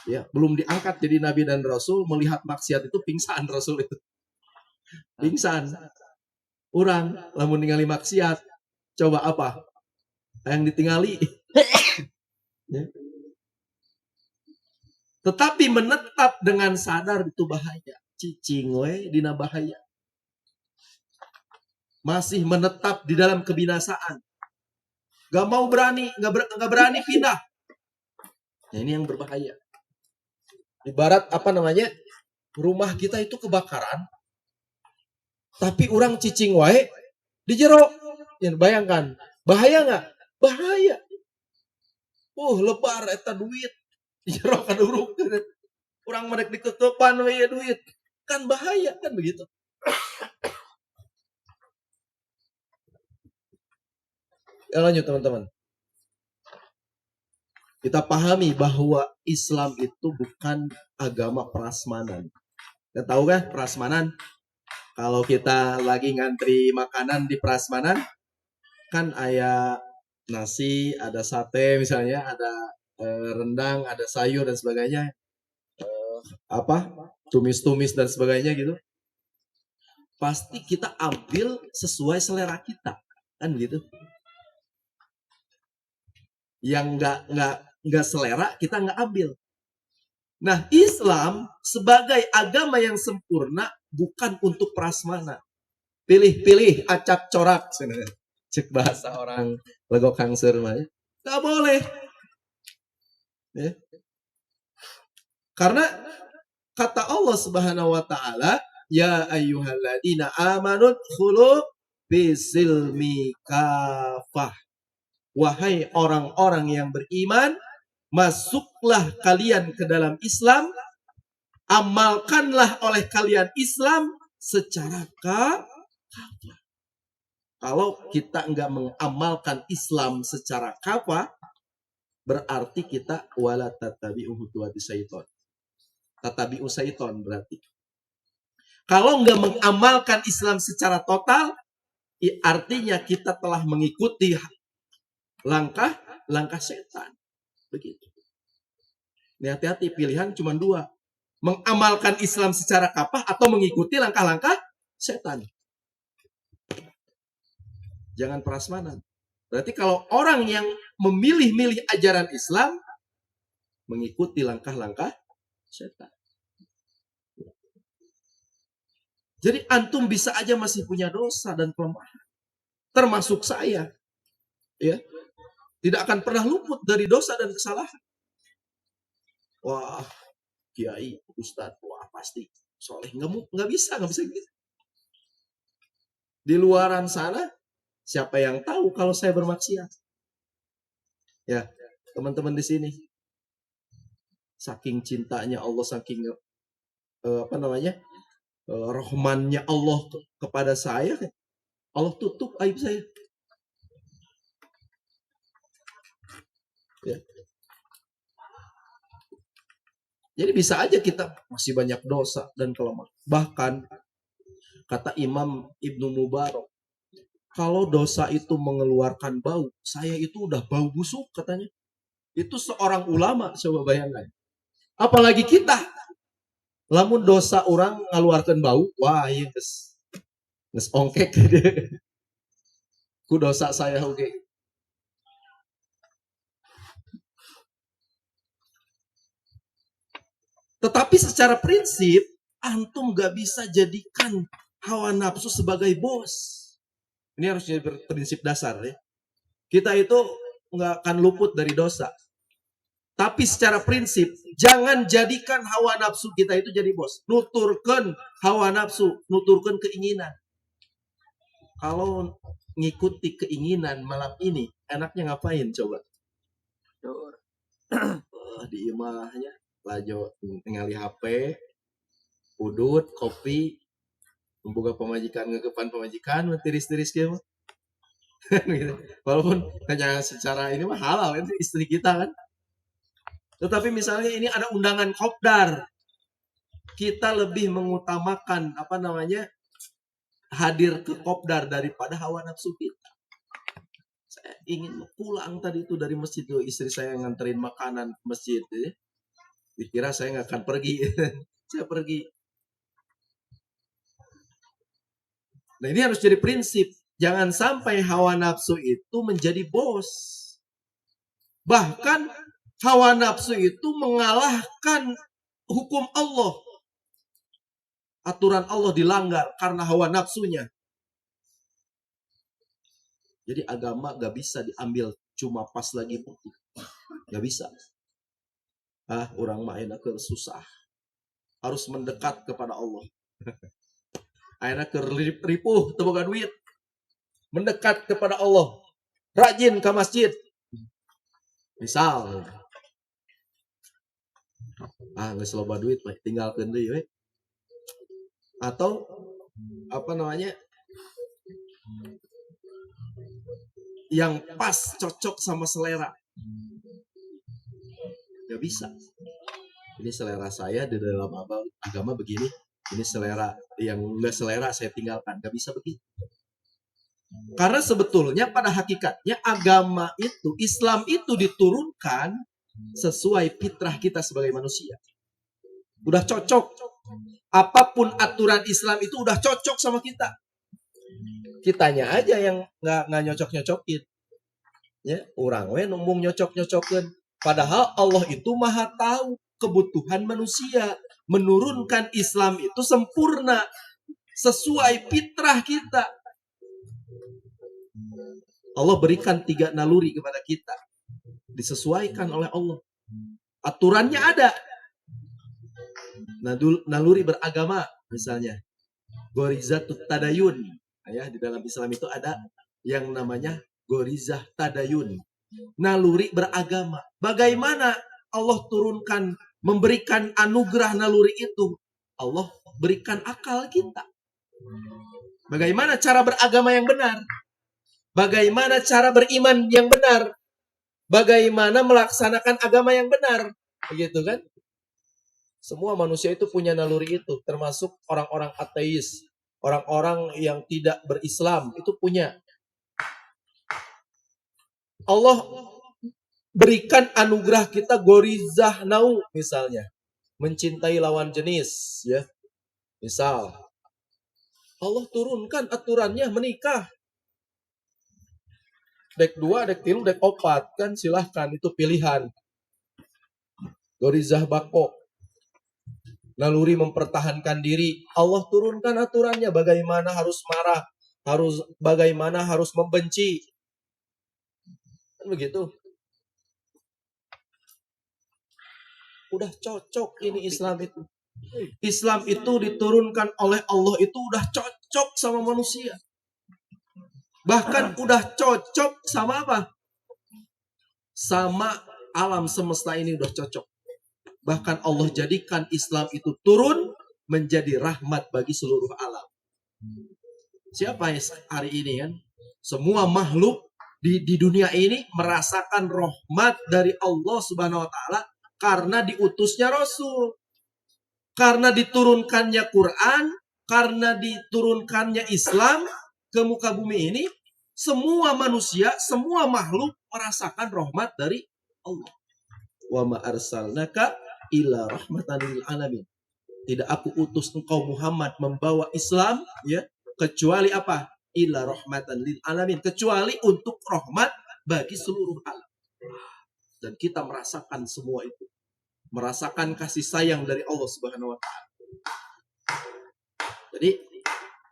ya, belum diangkat jadi Nabi dan Rasul, melihat maksiat itu pingsan Rasul itu. Pingsan. Orang, lamun ningali maksiat, coba apa? Yang ditinggali. Ya. Tetapi menetap dengan sadar itu bahaya. Cicing we dina bahaya. Masih menetap di dalam kebinasaan. Gak mau berani, gak berani pindah. Nah, ini yang berbahaya. Ibarat rumah kita itu kebakaran, tapi orang cicing wae di jero. Ya, bayangkan, bahaya nggak? Bahaya. Lebar eta duit di jero kaduruk. Orang mereka dikekepan wae duit. Kan bahaya kan begitu. Ya, lanjut teman-teman. Kita pahami bahwa Islam itu bukan agama prasmanan. Kita tahu kan prasmanan? Kalau kita lagi ngantri makanan di prasmanan, kan aya nasi, ada sate misalnya, ada rendang, ada sayur dan sebagainya, apa tumis-tumis dan sebagainya gitu. Pasti kita ambil sesuai selera kita, kan gitu. Yang nggak selera kita nggak ambil. Nah, Islam sebagai agama yang sempurna bukan untuk prasmanan. Pilih-pilih, acak corak, cek bahasa orang legok kangser mah. Nggak boleh. Ya. Karena kata Allah Subhanahu wa taala, ya ayyuhalladzina amanu khulu bisilmi kafah. Wahai orang-orang yang beriman, masuklah kalian ke dalam Islam, amalkanlah oleh kalian Islam secara kafah. Kalau kita nggak mengamalkan Islam secara kafah, berarti kita wala tatabi'u khutuwati syaiton. Tatabi'u syaiton berarti. Kalau nggak mengamalkan Islam secara total, artinya kita telah mengikuti langkah setan. Begitu. Ini hati-hati, pilihan cuma dua. Mengamalkan Islam secara kafah atau mengikuti langkah-langkah setan. Jangan prasmanan. Berarti kalau orang yang memilih-milih ajaran Islam, mengikuti langkah-langkah setan. Jadi antum bisa aja masih punya dosa dan kelemahan. Termasuk saya. Ya. Tidak akan pernah luput dari dosa dan kesalahan. Wah, kiai, ustadz, wah pasti soleh. Nggak bisa gitu. Di luaran sana, siapa yang tahu kalau saya bermaksiat? Ya, teman-teman di sini. Saking cintanya Allah, saking rahmannya Allah kepada saya, Allah tutup aib saya. Ya. Jadi bisa aja kita masih banyak dosa dan kelemahan. Bahkan kata Imam Ibnu Mubarak, kalau dosa itu mengeluarkan bau, saya itu udah bau busuk katanya. Itu seorang ulama, coba bayangkan. Apalagi kita. Lamun dosa orang ngeluarkan bau, wah iya geus ongkek. Ku dosa saya oke. Tetapi secara prinsip, antum gak bisa jadikan hawa nafsu sebagai bos. Ini harus jadi prinsip dasar ya. Kita itu nggak akan luput dari dosa. Tapi secara prinsip, jangan jadikan hawa nafsu kita itu jadi bos. Nuturkan hawa nafsu, nuturkan keinginan. Kalau ngikuti keinginan malam ini, enaknya ngapain coba? Di imahnya, lajo ningali HP, udut, kopi, membuka pemajikan, ngekepan pemajikan, tiris-tiris gitu. Gitu. Walaupun hanya secara ini mah halal kan istri kita kan. Tetapi misalnya ini ada undangan kopdar, kita lebih mengutamakan hadir ke kopdar daripada hawa nafsu kita. Saya ingin pulang tadi itu dari masjid tuh, istri saya nganterin makanan ke masjid ya. Dikira saya nggak akan pergi. Saya pergi. Nah ini harus jadi prinsip. Jangan sampai hawa nafsu itu menjadi bos. Bahkan hawa nafsu itu mengalahkan hukum Allah. Aturan Allah dilanggar karena hawa nafsunya. Jadi agama gak bisa diambil cuma pas lagi butuh. Gak bisa. Orang main ke susah. Harus mendekat kepada Allah. Akhirnya ke ripuh, teboga duit. Mendekat kepada Allah. Rajin ke masjid. Misal. Nggak loba duit, tinggalkan deh. Atau, yang pas, cocok sama selera. Gak bisa. Ini selera saya di dalam agama begini. Ini selera yang nggak selera saya tinggalkan. Gak bisa begitu. Karena sebetulnya pada hakikatnya agama itu, Islam itu diturunkan sesuai fitrah kita sebagai manusia. Udah cocok. Apapun aturan Islam itu udah cocok sama kita. Kitanya aja yang nggak nyocok-nyocokin. Ya, orang we numbung nyocok-nyocokin. Padahal Allah itu maha tahu kebutuhan manusia. Menurunkan Islam itu sempurna. Sesuai fitrah kita. Allah berikan 3 naluri kepada kita. Disesuaikan oleh Allah. Aturannya ada. Naluri beragama misalnya. Gorizatut tadayun. Ya, di dalam Islam itu ada yang namanya gorizah tadayun. Naluri beragama. Bagaimana Allah turunkan, memberikan anugerah naluri itu? Allah berikan akal kita. Bagaimana cara beragama yang benar? Bagaimana cara beriman yang benar? Bagaimana melaksanakan agama yang benar? Begitu kan? Semua manusia itu punya naluri itu, termasuk orang-orang ateis, orang-orang yang tidak berislam, itu punya. Allah berikan anugerah kita gorizah nau misalnya, mencintai lawan jenis, ya. Misal, Allah turunkan aturannya menikah. Dek 2, dek 3, dek 4, kan silahkan, itu pilihan. Gorizah bako. Naluri mempertahankan diri. Allah turunkan aturannya bagaimana harus marah, bagaimana harus membenci. Kan begitu. Udah cocok ini Islam itu. Islam itu diturunkan oleh Allah itu udah cocok sama manusia. Bahkan udah cocok sama apa? Sama alam semesta ini udah cocok. Bahkan Allah jadikan Islam itu turun menjadi rahmat bagi seluruh alam. Siapa yang hari ini kan? Semua makhluk di dunia ini merasakan rahmat dari Allah Subhanahu wa taala karena diutusnya Rasul. Karena diturunkannya Quran, karena diturunkannya Islam ke muka bumi ini, semua manusia, semua makhluk merasakan rahmat dari Allah. Wa ma arsalnaka illa rahmatan lil alamin. Tidak aku utus engkau Muhammad membawa Islam, ya, kecuali apa? Illa rahmatan lil alamin, kecuali untuk rahmat bagi seluruh alam. Dan kita merasakan semua itu. Merasakan kasih sayang dari Allah Subhanahu wa taala. Jadi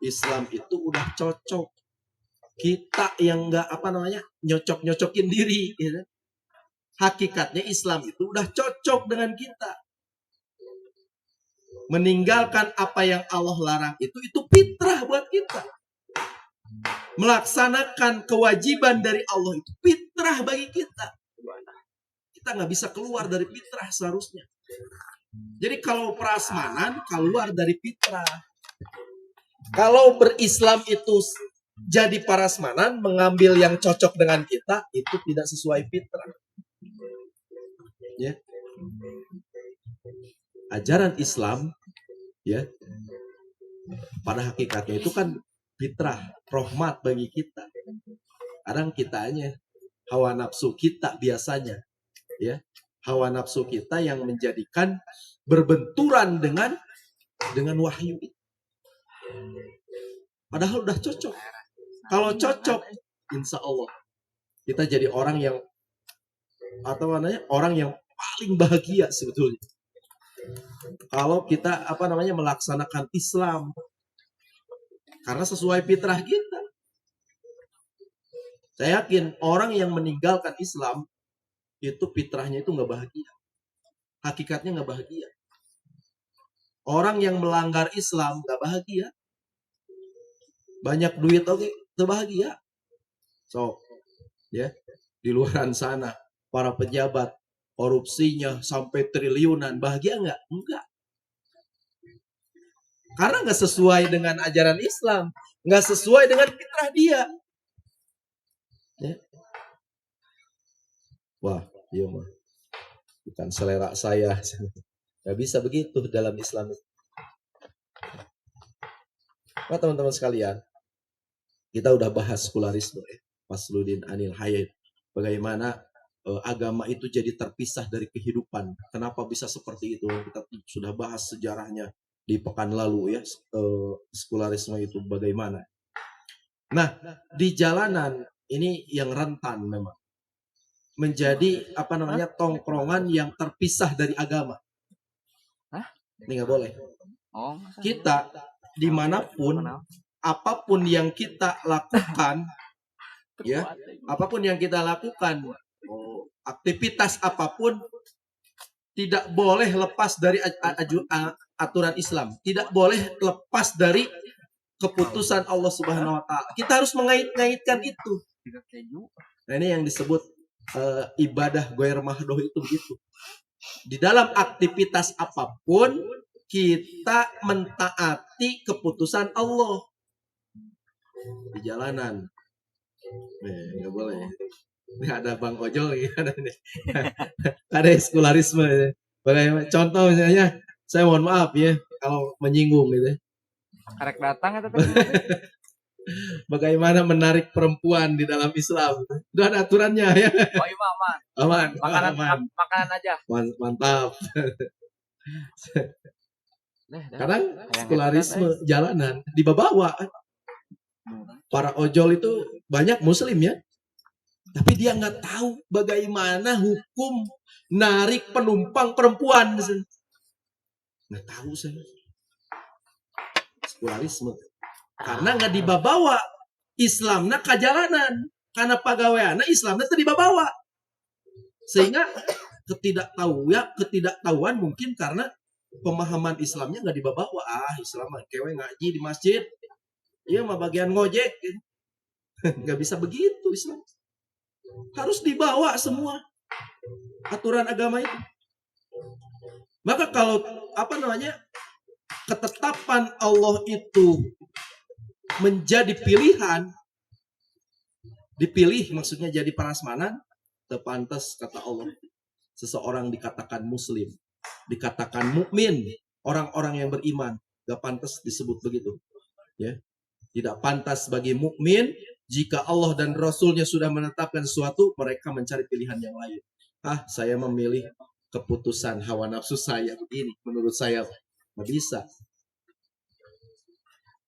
Islam itu udah cocok. Kita yang enggak nyocok-nyocokin diri, gitu. Hakikatnya Islam itu udah cocok dengan kita. Meninggalkan apa yang Allah larang itu fitrah buat kita. Melaksanakan kewajiban dari Allah itu fitrah bagi kita. Kita nggak bisa keluar dari fitrah seharusnya. Jadi kalau prasmanan keluar dari fitrah. Kalau berislam itu jadi prasmanan, mengambil yang cocok dengan kita, itu tidak sesuai fitrah. Ya. Ajaran Islam, ya, pada hakikatnya itu kan fitrah, rahmat bagi kita. Kadang kitanya, hawa nafsu kita biasanya, ya, hawa nafsu kita yang menjadikan berbenturan dengan wahyu itu. Padahal udah cocok. Kalau cocok, insya Allah kita jadi orang yang orang yang paling bahagia sebetulnya. Kalau kita melaksanakan Islam karena sesuai fitrah kita. Saya yakin orang yang meninggalkan Islam itu fitrahnya itu nggak bahagia. Hakikatnya nggak bahagia. Orang yang melanggar Islam nggak bahagia. Banyak duit oke, bahagia. So, ya, di luaran sana para pejabat korupsinya sampai triliunan, bahagia nggak? Enggak. Karena nggak sesuai dengan ajaran Islam, nggak sesuai dengan fitrah dia. Ya. Wah, iya mah, bukan selera saya. Nggak bisa begitu dalam Islam. Nah, teman-teman sekalian, Kita udah bahas sekularisme ya. Fasludin Anil Hayat. Bagaimana agama itu jadi terpisah dari kehidupan. Kenapa bisa seperti itu? Kita sudah bahas sejarahnya di pekan lalu ya. Sekularisme itu bagaimana. Nah, di jalanan ini yang rentan memang. Menjadi tongkrongan yang terpisah dari agama. Ini nggak boleh. Kita dimanapun, apapun yang kita lakukan, ya, apapun yang kita lakukan, aktivitas apapun tidak boleh lepas dari aturan Islam, tidak boleh lepas dari keputusan Allah Subhanahu Wa Taala. Kita harus mengait-ngaitkan itu. Nah, ini yang disebut ibadah goer mahdoh itu begitu. Di dalam aktivitas apapun kita mentaati keputusan Allah. Di jalanan, nggak boleh. Ini ada Bang Ojol lagi, ada sekularisme. Bagaimana? Contoh misalnya, saya mohon maaf ya kalau menyinggung gitu. Karek datang atau Bagaimana menarik perempuan di dalam Islam? Itu ada aturannya ya. Oh iya aman. Aman, Makanan makanan aja. Mantap. Kadang sekularisme jalanan dibawa. Para ojol itu banyak muslim ya. Tapi dia nggak tahu bagaimana hukum narik penumpang perempuan. Nggak tahu saya. Sekularisme. Karena nggak dibawa Islamnya ke jalanan. Karena pegawaiannya Islamnya itu dibawa. Sehingga ketidaktahuan mungkin karena pemahaman Islamnya nggak dibawa. Islam kewe ngaji di masjid. Iya mah bagian ngojek. Nggak bisa begitu Islam. Harus dibawa semua aturan agama itu. Maka kalau ketetapan Allah itu menjadi pilihan, dipilih maksudnya jadi prasmanan, terpantas kata Allah seseorang dikatakan muslim, dikatakan mukmin, orang-orang yang beriman, gak pantas disebut begitu ya. Tidak pantas bagi mukmin jika Allah dan Rasulnya sudah menetapkan sesuatu, mereka mencari pilihan yang lain. Saya memilih keputusan hawa nafsu saya begini, menurut saya nggak bisa.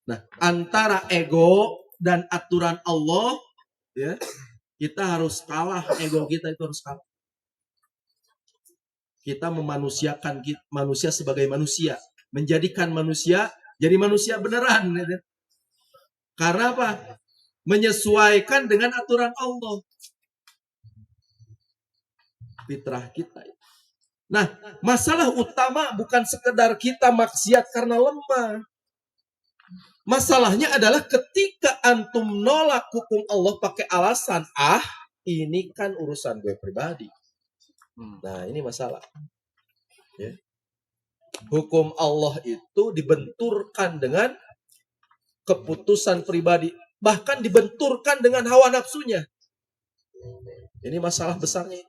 Nah, antara ego dan aturan Allah, ya, kita harus kalah. Ego kita itu harus kalah. Kita memanusiakan manusia sebagai manusia, menjadikan manusia jadi manusia beneran. Ya. Karena apa? Menyesuaikan dengan aturan Allah. Fitrah kita. Nah, masalah utama bukan sekedar kita maksiat karena lemah. Masalahnya adalah ketika antum nolak hukum Allah pakai alasan, ini kan urusan gue pribadi. Nah, ini masalah. Ya. Hukum Allah itu dibenturkan dengan keputusan pribadi. Bahkan dibenturkan dengan hawa nafsunya. Ini masalah besarnya.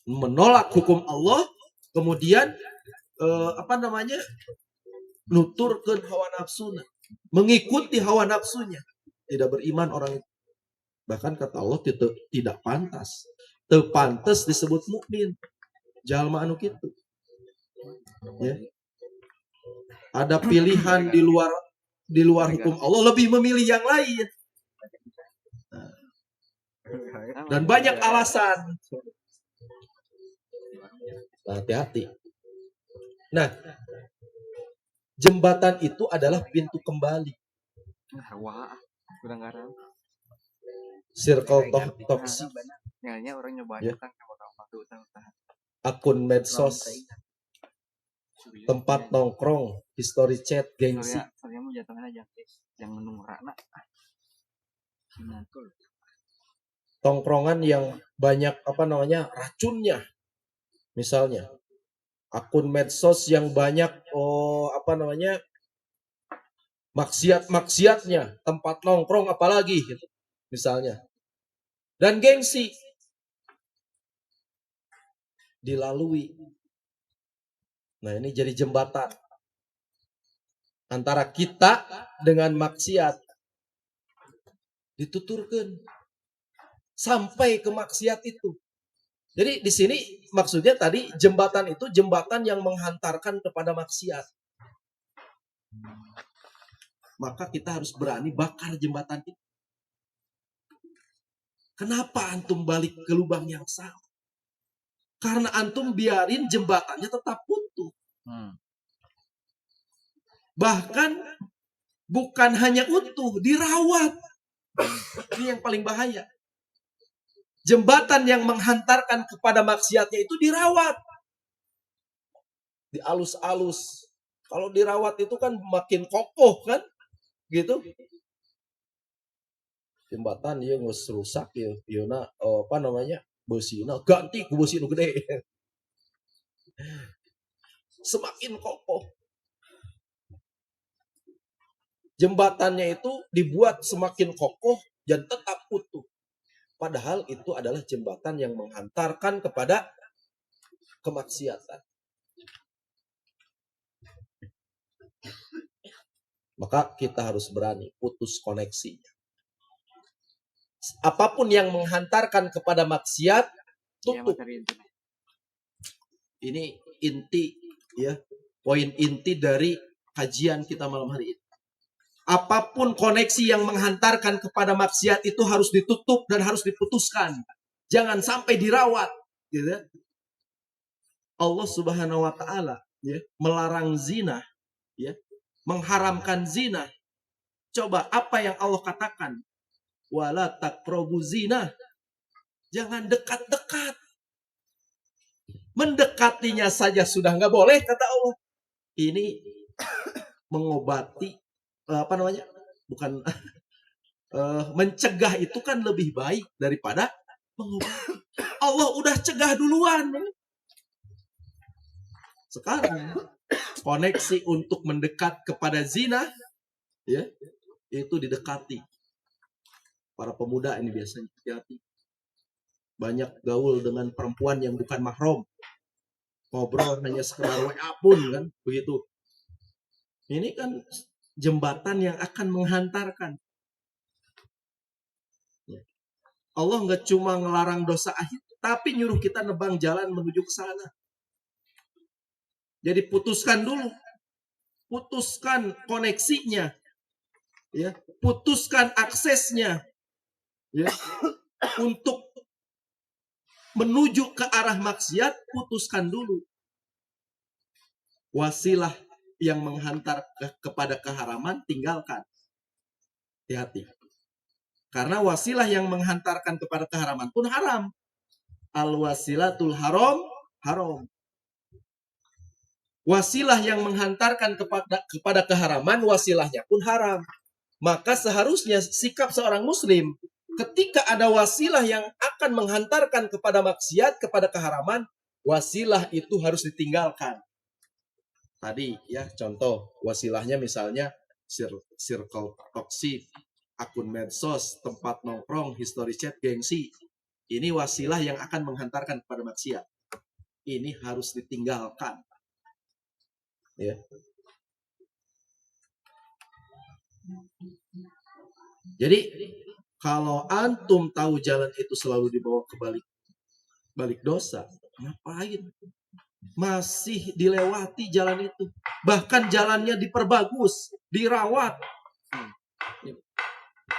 Menolak hukum Allah, kemudian nuturkan hawa nafsunya, mengikuti hawa nafsunya. Tidak beriman orang itu. Bahkan kata Allah tidak pantas. Terpantas disebut mukmin. Jalma anu kitu. Ya. Ada pilihan di luar hukum Allah, lebih memilih yang lain. Dan banyak alasan. Hati-hati. Nah, jembatan itu adalah pintu kembali. Circle toxic. Ya. Akun medsos, tempat nongkrong, history chat, gengsi. Tongkrongan yang banyak racunnya. Misalnya akun medsos yang banyak maksiat-maksiatnya, tempat nongkrong apalagi gitu, misalnya. Dan gengsi dilalui. Nah, ini jadi jembatan antara kita dengan maksiat. dituturkan sampai ke maksiat itu. Jadi di sini maksudnya tadi jembatan itu jembatan yang menghantarkan kepada maksiat. Maka kita harus berani bakar jembatan itu. Kenapa antum balik ke lubang yang sama? Karena antum biarin jembatannya tetap utuh. Bahkan bukan hanya utuh, dirawat. Ini yang paling bahaya. Jembatan yang menghantarkan kepada maksiatnya itu dirawat. Dialus-alus. Kalau dirawat itu kan makin kokoh kan? Gitu. Jembatan dia nggak rusak ya. Yona apa namanya? Besina ganti ku besi nu gede. Semakin kokoh. Jembatannya itu dibuat semakin kokoh dan tetap utuh. Padahal itu adalah jembatan yang menghantarkan kepada kemaksiatan. Maka kita harus berani putus koneksinya. Apapun yang menghantarkan kepada maksiat, tutup. Ini inti ya, poin inti dari kajian kita malam hari ini. Apapun koneksi yang menghantarkan kepada maksiat itu harus ditutup dan harus diputuskan. Jangan sampai dirawat. Gitu. Allah Subhanahu wa Ta'ala ya, melarang zina, ya, mengharamkan zina. Coba apa yang Allah katakan? Wala taqrabu zina. Jangan dekat-dekat. Mendekatinya saja sudah nggak boleh kata Allah. Ini mengobati apa namanya? Bukan mencegah itu kan lebih baik daripada mengobati. Allah udah cegah duluan. Sekarang koneksi untuk mendekat kepada zina ya, itu didekati. Para pemuda ini biasanya hati-hati. Banyak gaul dengan perempuan yang bukan mahram. Ngobrol hanya sekedar WA pun kan begitu. Ini kan jembatan yang akan menghantarkan. Allah nggak cuma ngelarang dosa akhir, tapi nyuruh kita nebang jalan menuju ke sana. Jadi putuskan dulu. Putuskan koneksinya. Ya, putuskan aksesnya. Ya, untuk menuju ke arah maksiat, putuskan dulu. Wasilah yang menghantar kepada keharaman, tinggalkan. Hati-hati. Karena wasilah yang menghantarkan kepada keharaman pun haram. Al-wasilatul haram, haram. Wasilah yang menghantarkan kepada keharaman, wasilahnya pun haram. Maka seharusnya sikap seorang muslim, ketika ada wasilah yang akan menghantarkan kepada maksiat, kepada keharaman, wasilah itu harus ditinggalkan. Tadi ya contoh, wasilahnya misalnya circle toxic, akun medsos, tempat nongkrong, history chat, gengsi. Ini wasilah yang akan menghantarkan kepada maksiat. Ini harus ditinggalkan. Ya. Jadi kalau antum tahu jalan itu selalu dibawa ke balik dosa, ngapain? Masih dilewati jalan itu. Bahkan jalannya diperbagus, dirawat.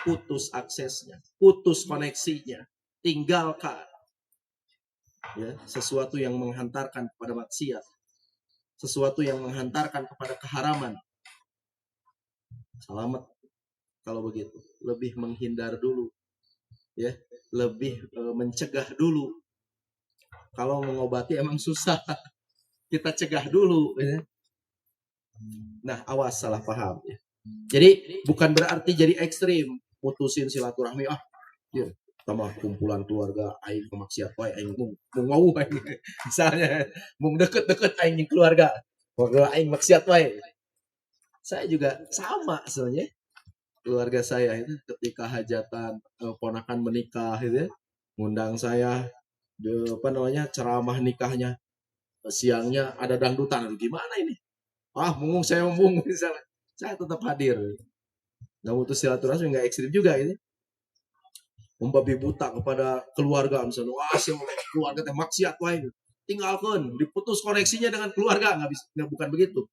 Putus aksesnya, putus koneksinya, tinggalkan. Ya, sesuatu yang menghantarkan kepada maksiat, sesuatu yang menghantarkan kepada keharaman. Selamat kalau begitu. Lebih menghindar dulu, ya, lebih mencegah dulu. Kalau mengobati emang susah, kita cegah dulu. Ya. Nah, awas salah paham. Ya. Jadi bukan berarti jadi ekstrim, putusin silaturahmi. Ya, sama kumpulan keluarga aing kemaksiat wae aing mau aing misalnya mau deket-deket aing keluarga aing maksiat wae. Saya juga sama sebenarnya. Keluarga saya itu ketika hajatan ponakan menikah gitu ya, ngundang saya apa namanya ceramah nikahnya, siangnya ada dangdutan. Gimana ini? Munggung saya misalnya. Saya tetap hadir. Nggak putus silaturahmi, nggak ekstrim juga gitu. membabi buta kepada keluarga misalnya, wah si keluarga teh maksiat wae, tinggalkan, diputus koneksinya dengan keluarga, nggak bisa, nggak, bukan begitu.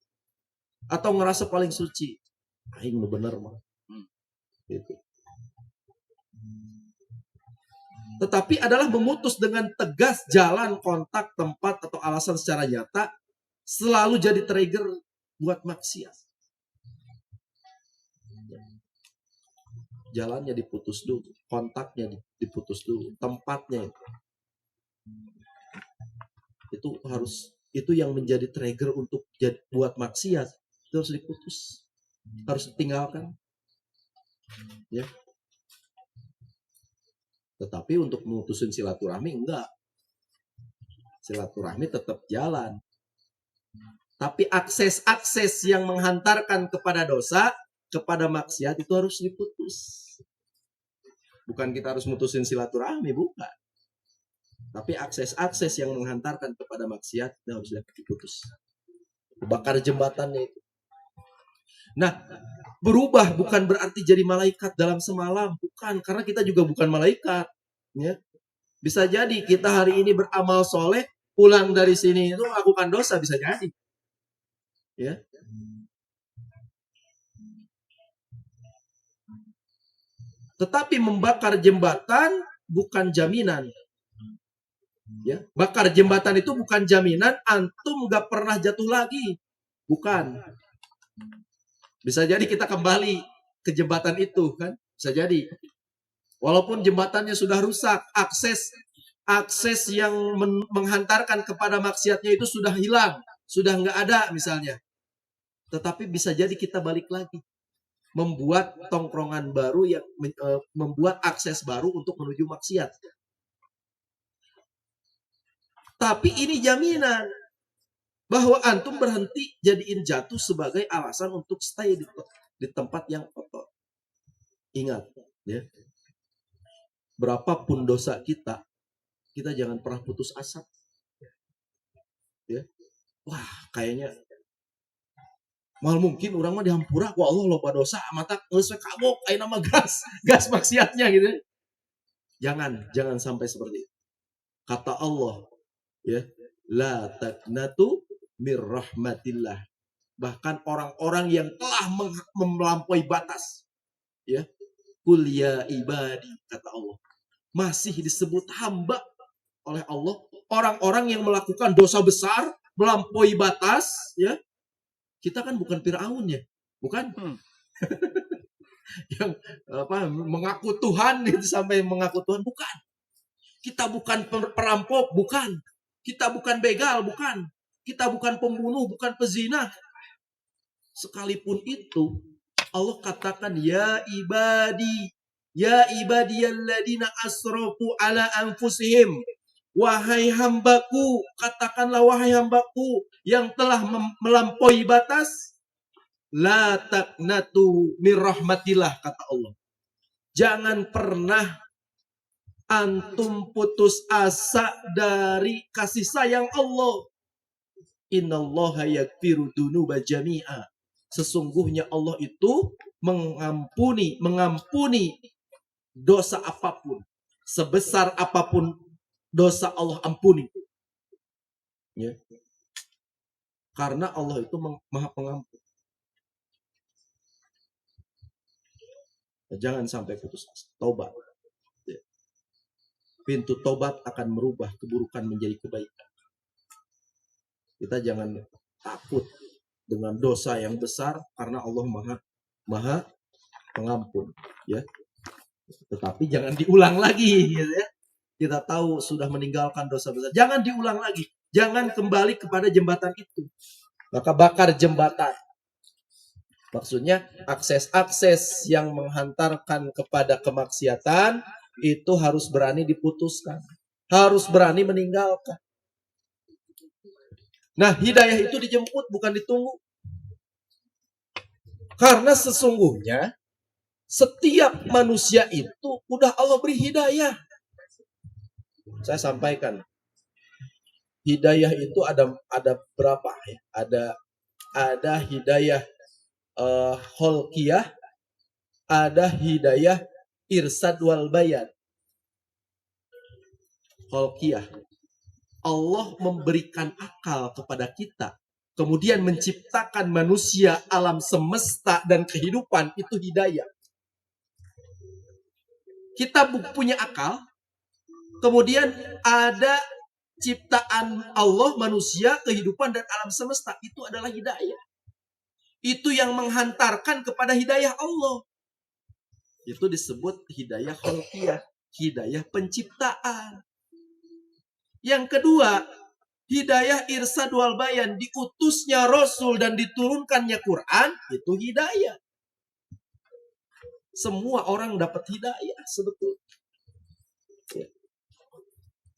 Atau ngerasa paling suci, aing nu bener mah, gitu. Tetapi adalah memutus dengan tegas jalan, kontak, tempat atau alasan secara nyata selalu jadi trigger buat maksiat. Jalannya diputus dulu, kontaknya diputus dulu, tempatnya itu harus, itu yang menjadi trigger untuk buat maksiat itu harus diputus, harus ditinggalkan, ya. Tetapi untuk memutusin silaturahmi enggak, silaturahmi tetap jalan. Tapi akses-akses yang menghantarkan kepada dosa, kepada maksiat itu harus diputus. Bukan kita harus mutusin silaturahmi, bukan. Tapi akses-akses yang menghantarkan kepada maksiat itu harus diputus. Bakar jembatannya itu. Nah, berubah bukan berarti jadi malaikat dalam semalam, bukan. Karena kita juga bukan malaikat, ya. Bisa jadi kita hari ini beramal soleh, pulang dari sini itu melakukan dosa, bisa jadi, ya. Tetapi membakar jembatan bukan jaminan. Ya, bakar jembatan itu bukan jaminan antum gak pernah jatuh lagi. Bukan. Bisa jadi kita kembali ke jembatan itu, kan? Bisa jadi. Walaupun jembatannya sudah rusak, akses yang menghantarkan kepada maksiatnya itu sudah hilang, sudah nggak ada misalnya. Tetapi bisa jadi kita balik lagi, membuat tongkrongan baru yang membuat akses baru untuk menuju maksiat. Tapi ini jaminan bahwa antum berhenti jadiin jatuh sebagai alasan untuk stay di tempat yang kotor. Ingat, ya. Berapapun dosa kita jangan pernah putus asa. Ya. Wah, kayaknya mal mungkin orang mah dihampura ku Allah loba dosa mata geus kabok aya nama gas maksiatnya gitu. Jangan sampai seperti itu. Kata Allah, ya, la taqnatu mir rahmatillah. Bahkan orang-orang yang telah melampaui batas, ya, qul ya ibadi, kata Allah, masih disebut hamba oleh Allah, orang-orang yang melakukan dosa besar, melampaui batas, ya. Kita kan bukan Firaun, ya, bukan. Yang mengaku Tuhan itu sampai mengaku Tuhan, bukan. Kita bukan perampok, bukan. Kita bukan begal, bukan. Kita bukan pembunuh, bukan pezina. Sekalipun itu, Allah katakan, ya ibadiyalladzina asrafu ala anfusihim. Wahai hambaku, katakanlah wahai hambaku yang telah melampaui batas, la taqnatu mir rahmatillah, kata Allah. Jangan pernah antum putus asa dari kasih sayang Allah. Innallaha yaghfiru dzunuba jami'a. Sesungguhnya Allah itu mengampuni dosa apapun, sebesar apapun dosa Allah ampuni. Ya. Karena Allah itu Maha Pengampun. Jangan sampai putus asa. Tobat. Ya. Pintu tobat akan merubah keburukan menjadi kebaikan. Kita jangan takut dengan dosa yang besar karena Allah Maha Pengampun, ya. Tetapi jangan diulang lagi, gitu ya. Kita tahu sudah meninggalkan dosa besar, jangan diulang lagi. Jangan kembali kepada jembatan itu. Maka bakar jembatan. Maksudnya akses-akses yang menghantarkan kepada kemaksiatan itu harus berani diputuskan. Harus berani meninggalkan. Nah, hidayah itu dijemput, bukan ditunggu. Karena sesungguhnya setiap manusia itu udah Allah beri hidayah. Saya sampaikan. Hidayah itu ada berapa ya? Ada hidayah holqiyah, ada hidayah irsad wal bayan. khalqiyah. Allah memberikan akal kepada kita, kemudian menciptakan manusia, alam semesta, dan kehidupan, itu hidayah. Kita punya akal, kemudian ada ciptaan Allah, manusia, kehidupan, dan alam semesta. Itu adalah hidayah. Itu yang menghantarkan kepada hidayah Allah. Itu disebut hidayah khalqiyah, hidayah penciptaan. Yang kedua, hidayah irsyad wal bayan, diutusnya Rasul dan diturunkannya Quran, itu hidayah. Semua orang dapat hidayah sebetulnya.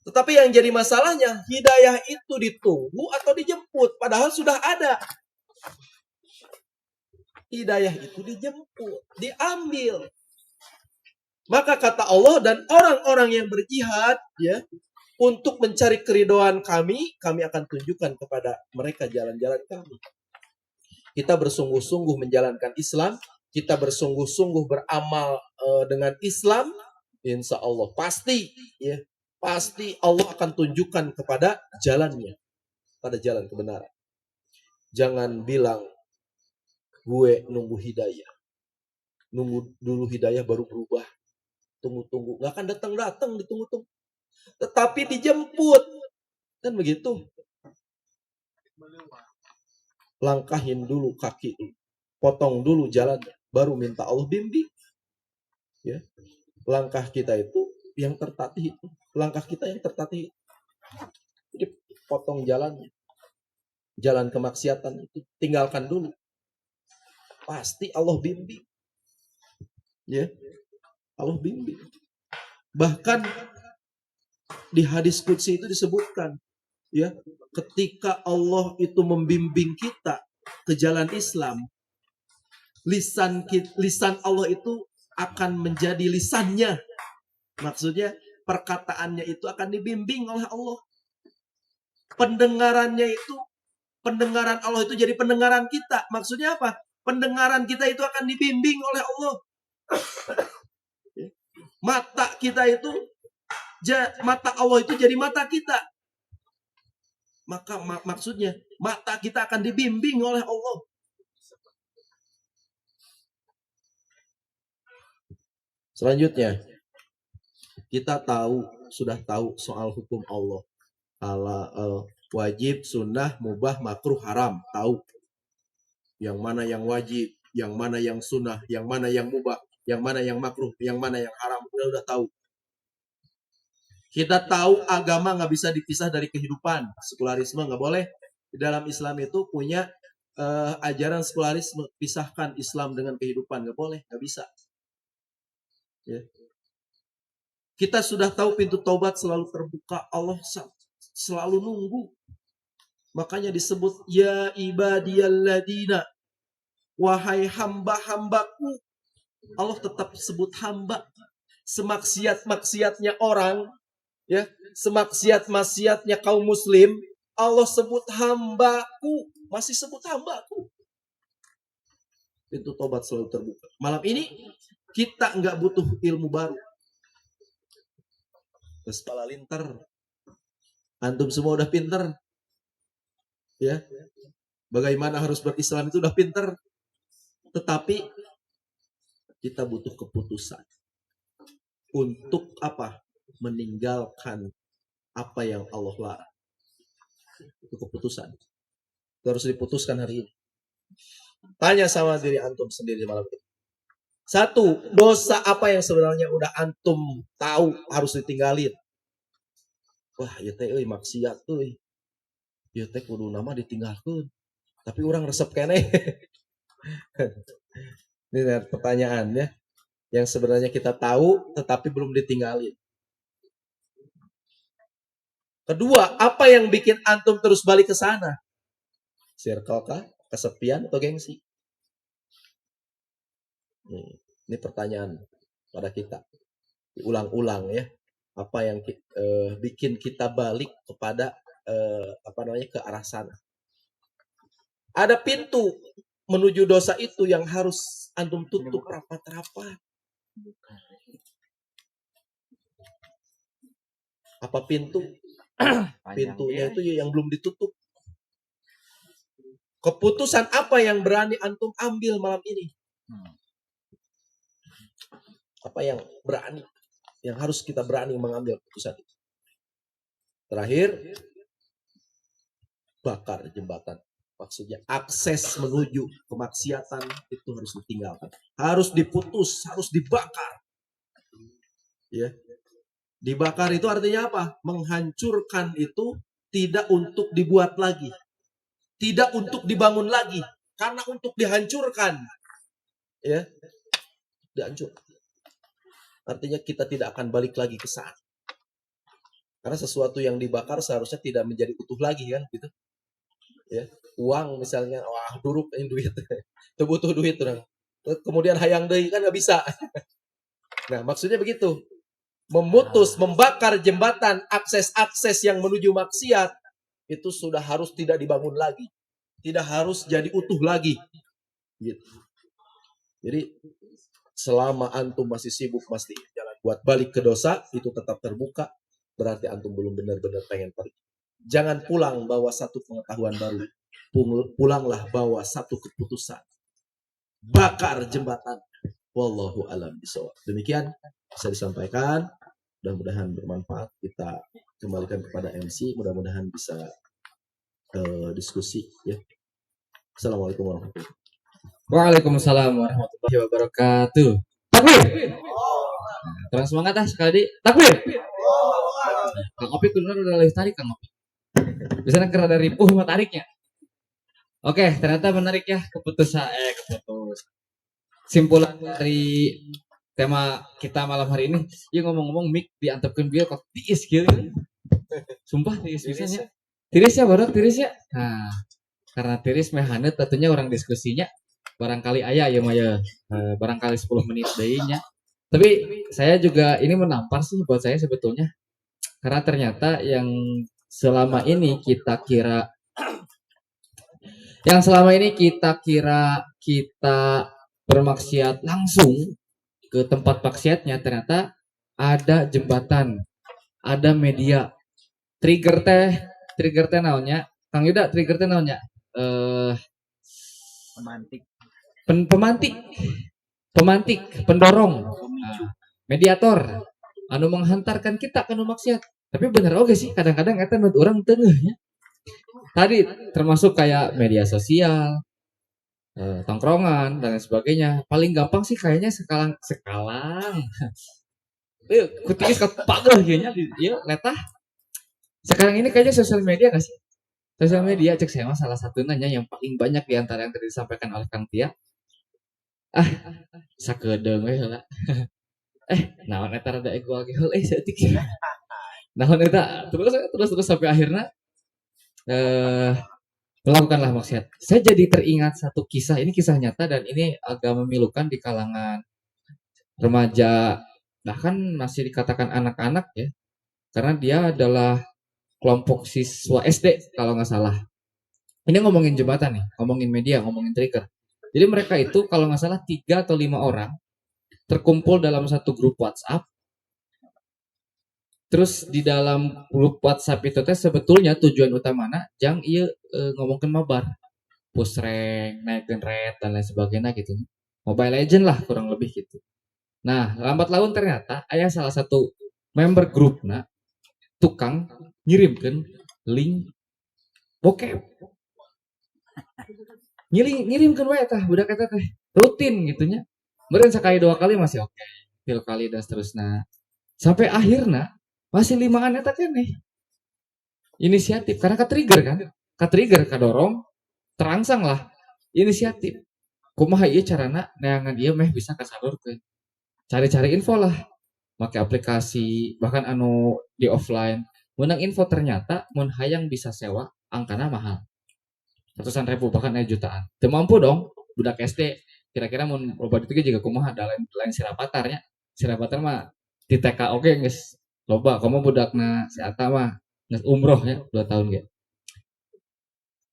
Tetapi yang jadi masalahnya, hidayah itu ditunggu atau dijemput, padahal sudah ada. Hidayah itu dijemput, diambil. Maka kata Allah, dan orang-orang yang berjihad ya untuk mencari keridhaan kami akan tunjukkan kepada mereka jalan-jalan kami. Kita bersungguh-sungguh menjalankan Islam, kita bersungguh-sungguh beramal dengan Islam, insya Allah pasti ya, pasti Allah akan tunjukkan kepada jalannya, pada jalan kebenaran. Jangan bilang gue nunggu hidayah, nunggu dulu hidayah baru berubah. Tunggu-tunggu, gak akan datang-datang, ditunggu-tunggu. Tetapi dijemput, kan begitu. Langkahin dulu kaki, potong dulu jalan, baru minta Allah bimbing. Ya, langkah kita itu yang tertatih itu, langkah kita yang tertatih. Jadi potong jalannya, jalan kemaksiatan itu tinggalkan dulu. Pasti Allah bimbing. Ya, Allah bimbing. Bahkan di hadis qudsi itu disebutkan, ya, ketika Allah itu membimbing kita ke jalan Islam, lisan Allah itu akan menjadi lisannya. Maksudnya perkataannya itu akan dibimbing oleh Allah. Pendengarannya itu, pendengaran Allah itu jadi pendengaran kita. Maksudnya apa? Pendengaran kita itu akan dibimbing oleh Allah. Mata kita itu, mata Allah itu jadi mata kita. Maka maksudnya mata kita akan dibimbing oleh Allah. Selanjutnya, kita sudah tahu soal hukum Allah. Wajib, sunnah, mubah, makruh, haram. Tahu. Yang mana yang wajib, yang mana yang sunnah, yang mana yang mubah, yang mana yang makruh, yang mana yang haram. Udah tahu. Kita tahu agama nggak bisa dipisah dari kehidupan. Sekularisme nggak boleh. Di dalam Islam itu punya ajaran sekularisme. Pisahkan Islam dengan kehidupan. Nggak boleh, nggak bisa. Ya. Kita sudah tahu pintu taubat selalu terbuka. Allah selalu nunggu. Makanya disebut ya ibadiyalladina, wahai hamba-hambaku. Allah tetap sebut hamba. Semaksiat-maksiatnya orang, ya, semaksiat-maksiatnya kaum muslim, Allah sebut hambaku, masih sebut hambaku. Pintu taubat selalu terbuka. Malam ini kita nggak butuh ilmu baru. Terus kepala linter. Antum semua udah pinter. Ya. Bagaimana harus berislam itu udah pinter. Tetapi kita butuh keputusan. Untuk apa? Meninggalkan apa yang Allah larang. Itu keputusan. Itu harus diputuskan hari ini. Tanya sama diri antum sendiri malam ini. Satu, dosa apa yang sebenarnya udah antum tahu harus ditinggalin? Wah, ya teh maksiat euy. Ya teh kudu nama ditinggalkeun. Tapi orang resep keneh. Ini pertanyaannya yang sebenarnya kita tahu tetapi belum ditinggalin. Kedua, apa yang bikin antum terus balik ke sana? Circle kah? Kesepian atau gengsi? Ini pertanyaan pada kita. Diulang-ulang ya. Apa yang bikin kita balik kepada ke arah sana? Ada pintu menuju dosa itu yang harus antum tutup rapat-rapat. Apa pintu? Panjang Pintunya dia. itu yang belum ditutup. Keputusan apa yang berani antum ambil malam ini? Apa yang berani? Yang harus kita berani mengambil keputusan itu. Terakhir, bakar jembatan. Maksudnya akses menuju kemaksiatan itu harus ditinggalkan. Harus diputus, harus dibakar. Ya. Dibakar itu artinya apa? Menghancurkan itu tidak untuk dibuat lagi. Tidak untuk dibangun lagi. Karena untuk dihancurkan. Ya. Dihancur. Artinya kita tidak akan balik lagi ke sana. Karena sesuatu yang dibakar seharusnya tidak menjadi utuh lagi kan gitu. Ya. Uang misalnya, wah duruk ini duit. Itu butuh duit orang. Kemudian hayang deui kan nggak bisa. Nah, maksudnya begitu. Memutus, membakar jembatan, akses-akses yang menuju maksiat itu sudah harus tidak dibangun lagi. Tidak harus jadi utuh lagi. Gitu. Jadi selama antum masih sibuk masih jalan buat balik ke dosa, itu tetap terbuka, berarti antum belum benar-benar pengen pergi. Jangan pulang bawa satu pengetahuan baru. Pulanglah bawa satu keputusan. Bakar jembatan. Wallahu a'lam bishawab. Demikian bisa disampaikan. Mudah-mudahan bermanfaat. Kita kembalikan kepada MC. Mudah-mudahan bisa diskusi. Ya. Assalamualaikum warahmatullahi wabarakatuh. Waalaikumsalam warahmatullahi wabarakatuh. Takbir. Terang semangat ah sekali. Takbir. Kang Opi benar udah lagi tarik Kang Opi. Bisa kira dari ripuh mah tariknya. Oke, ternyata menarik ya keputusan simpulan dari tema kita malam hari ini. Ya ngomong-ngomong mic diantepkeun bieu kok tiis kieu. Sumpah tiis bisanya. Tiris ya baru tiris ya. Nah, karena tiris meh haneut tentunya orang diskusinya barangkali aya ya maya barangkali 10 menit deui-nya. Tapi saya juga ini menampar sih buat saya sebetulnya. Karena ternyata yang selama ini kita kira kita bermaksiat langsung ke tempat maksiatnya, ternyata ada jembatan, ada media. Trigger teh naonnya? Kang Yuda, trigger teh naonnya? Pemantik, pendorong, mediator, anu menghantarkan kita ke maksiat. Tapi bener oke sih, kadang-kadang eta menurut orang tengahnya. Tadi termasuk kayak media sosial, tongkrongan dan lain sebagainya. Paling gampang sih kayaknya sekalang. Kutiis pagah kayaknya ya letah. Sekarang ini kayaknya sosial media nggak sih? Sosial media cek saya salah satu nanya yang paling banyak di antara yang tadi disampaikan oleh Kang Tia. Sakedeung we heula. Naon eta rada ego lagi heul saeutik. Naon eta terus sampai akhirnya melakukanlah maksiat. Saya jadi teringat satu kisah, ini kisah nyata dan ini agak memilukan di kalangan remaja, bahkan masih dikatakan anak-anak ya, karena dia adalah kelompok siswa SD kalau nggak salah. Ini ngomongin jembatan nih, ngomongin media, ngomongin trigger. Jadi mereka itu kalau nggak salah 3 atau 5 orang terkumpul dalam satu grup WhatsApp. Terus di dalam grup WhatsApp itu teh sebetulnya tujuan utamanya jang iya ngomongin mabar, push rank, naikin red dan lain sebagainya gitu. Mobile Legend lah kurang lebih gitu. Nah, lambat laun ternyata ayah salah satu member grupna tukang ngirimkan link bokep. Ngirimkan wae tah budak eta teh rutin gitunya. Meureun sakali 2 kali masih oke. 3 kali dan seterusnya. Sampai akhirnya masih 5an eta keneh. Inisiatif karena ka-trigger kan. Ka-trigger kadorong terangsang lah inisiatif. Kumaha ieu carana neangan ieu meh bisa kasalurkeun. Cari-cari info lah. Make aplikasi bahkan anu di offline. Menang info ternyata mun hayang bisa sewa angkana mahal. Ratusan ribu bahkan jutaan. Teu mampu dong budak SD. Kira-kira mun loba ditu ge juga kumaha da lain sirapatarnya. Sirapatar mah di TK oke geus loba. Komo budakna si Ata mah geus umroh ya 2 tahun ge.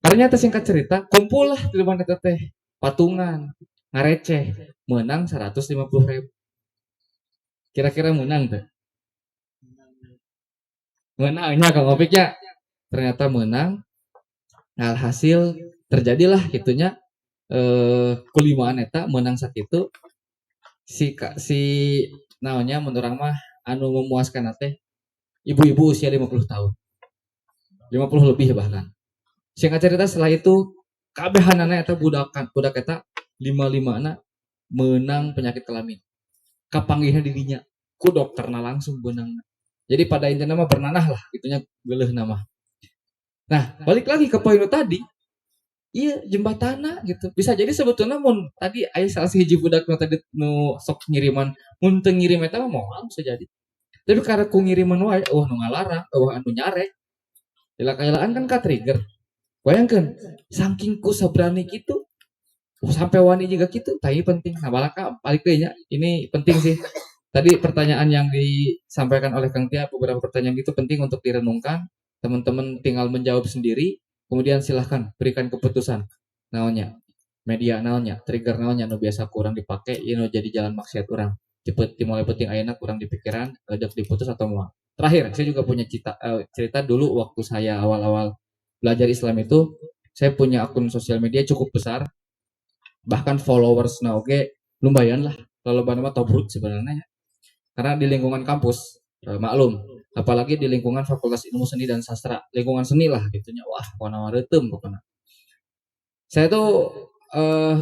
Ternyata singkat cerita, kumpul lah di rumah eta teh. Patungan, ngareceh, menang 150.000. Kira-kira menang tuh. menangnya Kang Opiknya ternyata menang. Alhasil terjadilah gitunya kulimaan eta menang sakitu si naonnya menurang mah anu memuaskan teh ibu-ibu usia 50 tahun. 50 lebih bahkan. Singkat cerita setelah itu kabehanana eta budak eta 55 anak menang penyakit kelamin. Kapanggihna di dinya ku dokterna langsung benang. Jadi pada intinya mah bernanah lah gitunya geuleuh nama. Nah, balik lagi ke poin tadi. Iya, jembatana gitu. Bisa jadi sebetulnya mun tadi aya salah hiji budak nu tadi nu sok ngiriman, mun teu ngirim eta mah moal bisa jadi. Tapi karena ku ngiriman wae, nu ngalarang, anu nyarek. Lila-lilaan kan ka trigger. Bayangkan, saking ku sabrani gitu, sampai wani juga gitu, tapi penting. Nah, balaka balik deui nya. Ini penting sih. Tadi pertanyaan yang disampaikan oleh Kang Tia, beberapa pertanyaan itu penting untuk direnungkan. Teman-teman tinggal menjawab sendiri, kemudian silahkan berikan keputusan. Naonnya, media naonnya, trigger naonnya, nu biasa kurang dipakai, ini jadi jalan maksiat orang. Cepet dimulai penting ayana kurang dipikiran, ajak diputus atau mau. Terakhir, saya juga punya cerita dulu waktu saya awal-awal belajar Islam itu, saya punya akun sosial media cukup besar, bahkan followers nah oke lumayan lah. Kalau nama tobrut sebenarnya karena di lingkungan kampus maklum apalagi di lingkungan Fakultas Ilmu Seni dan Sastra lingkungan seni lah gitunya wah warna reuteum pokoknya saya tuh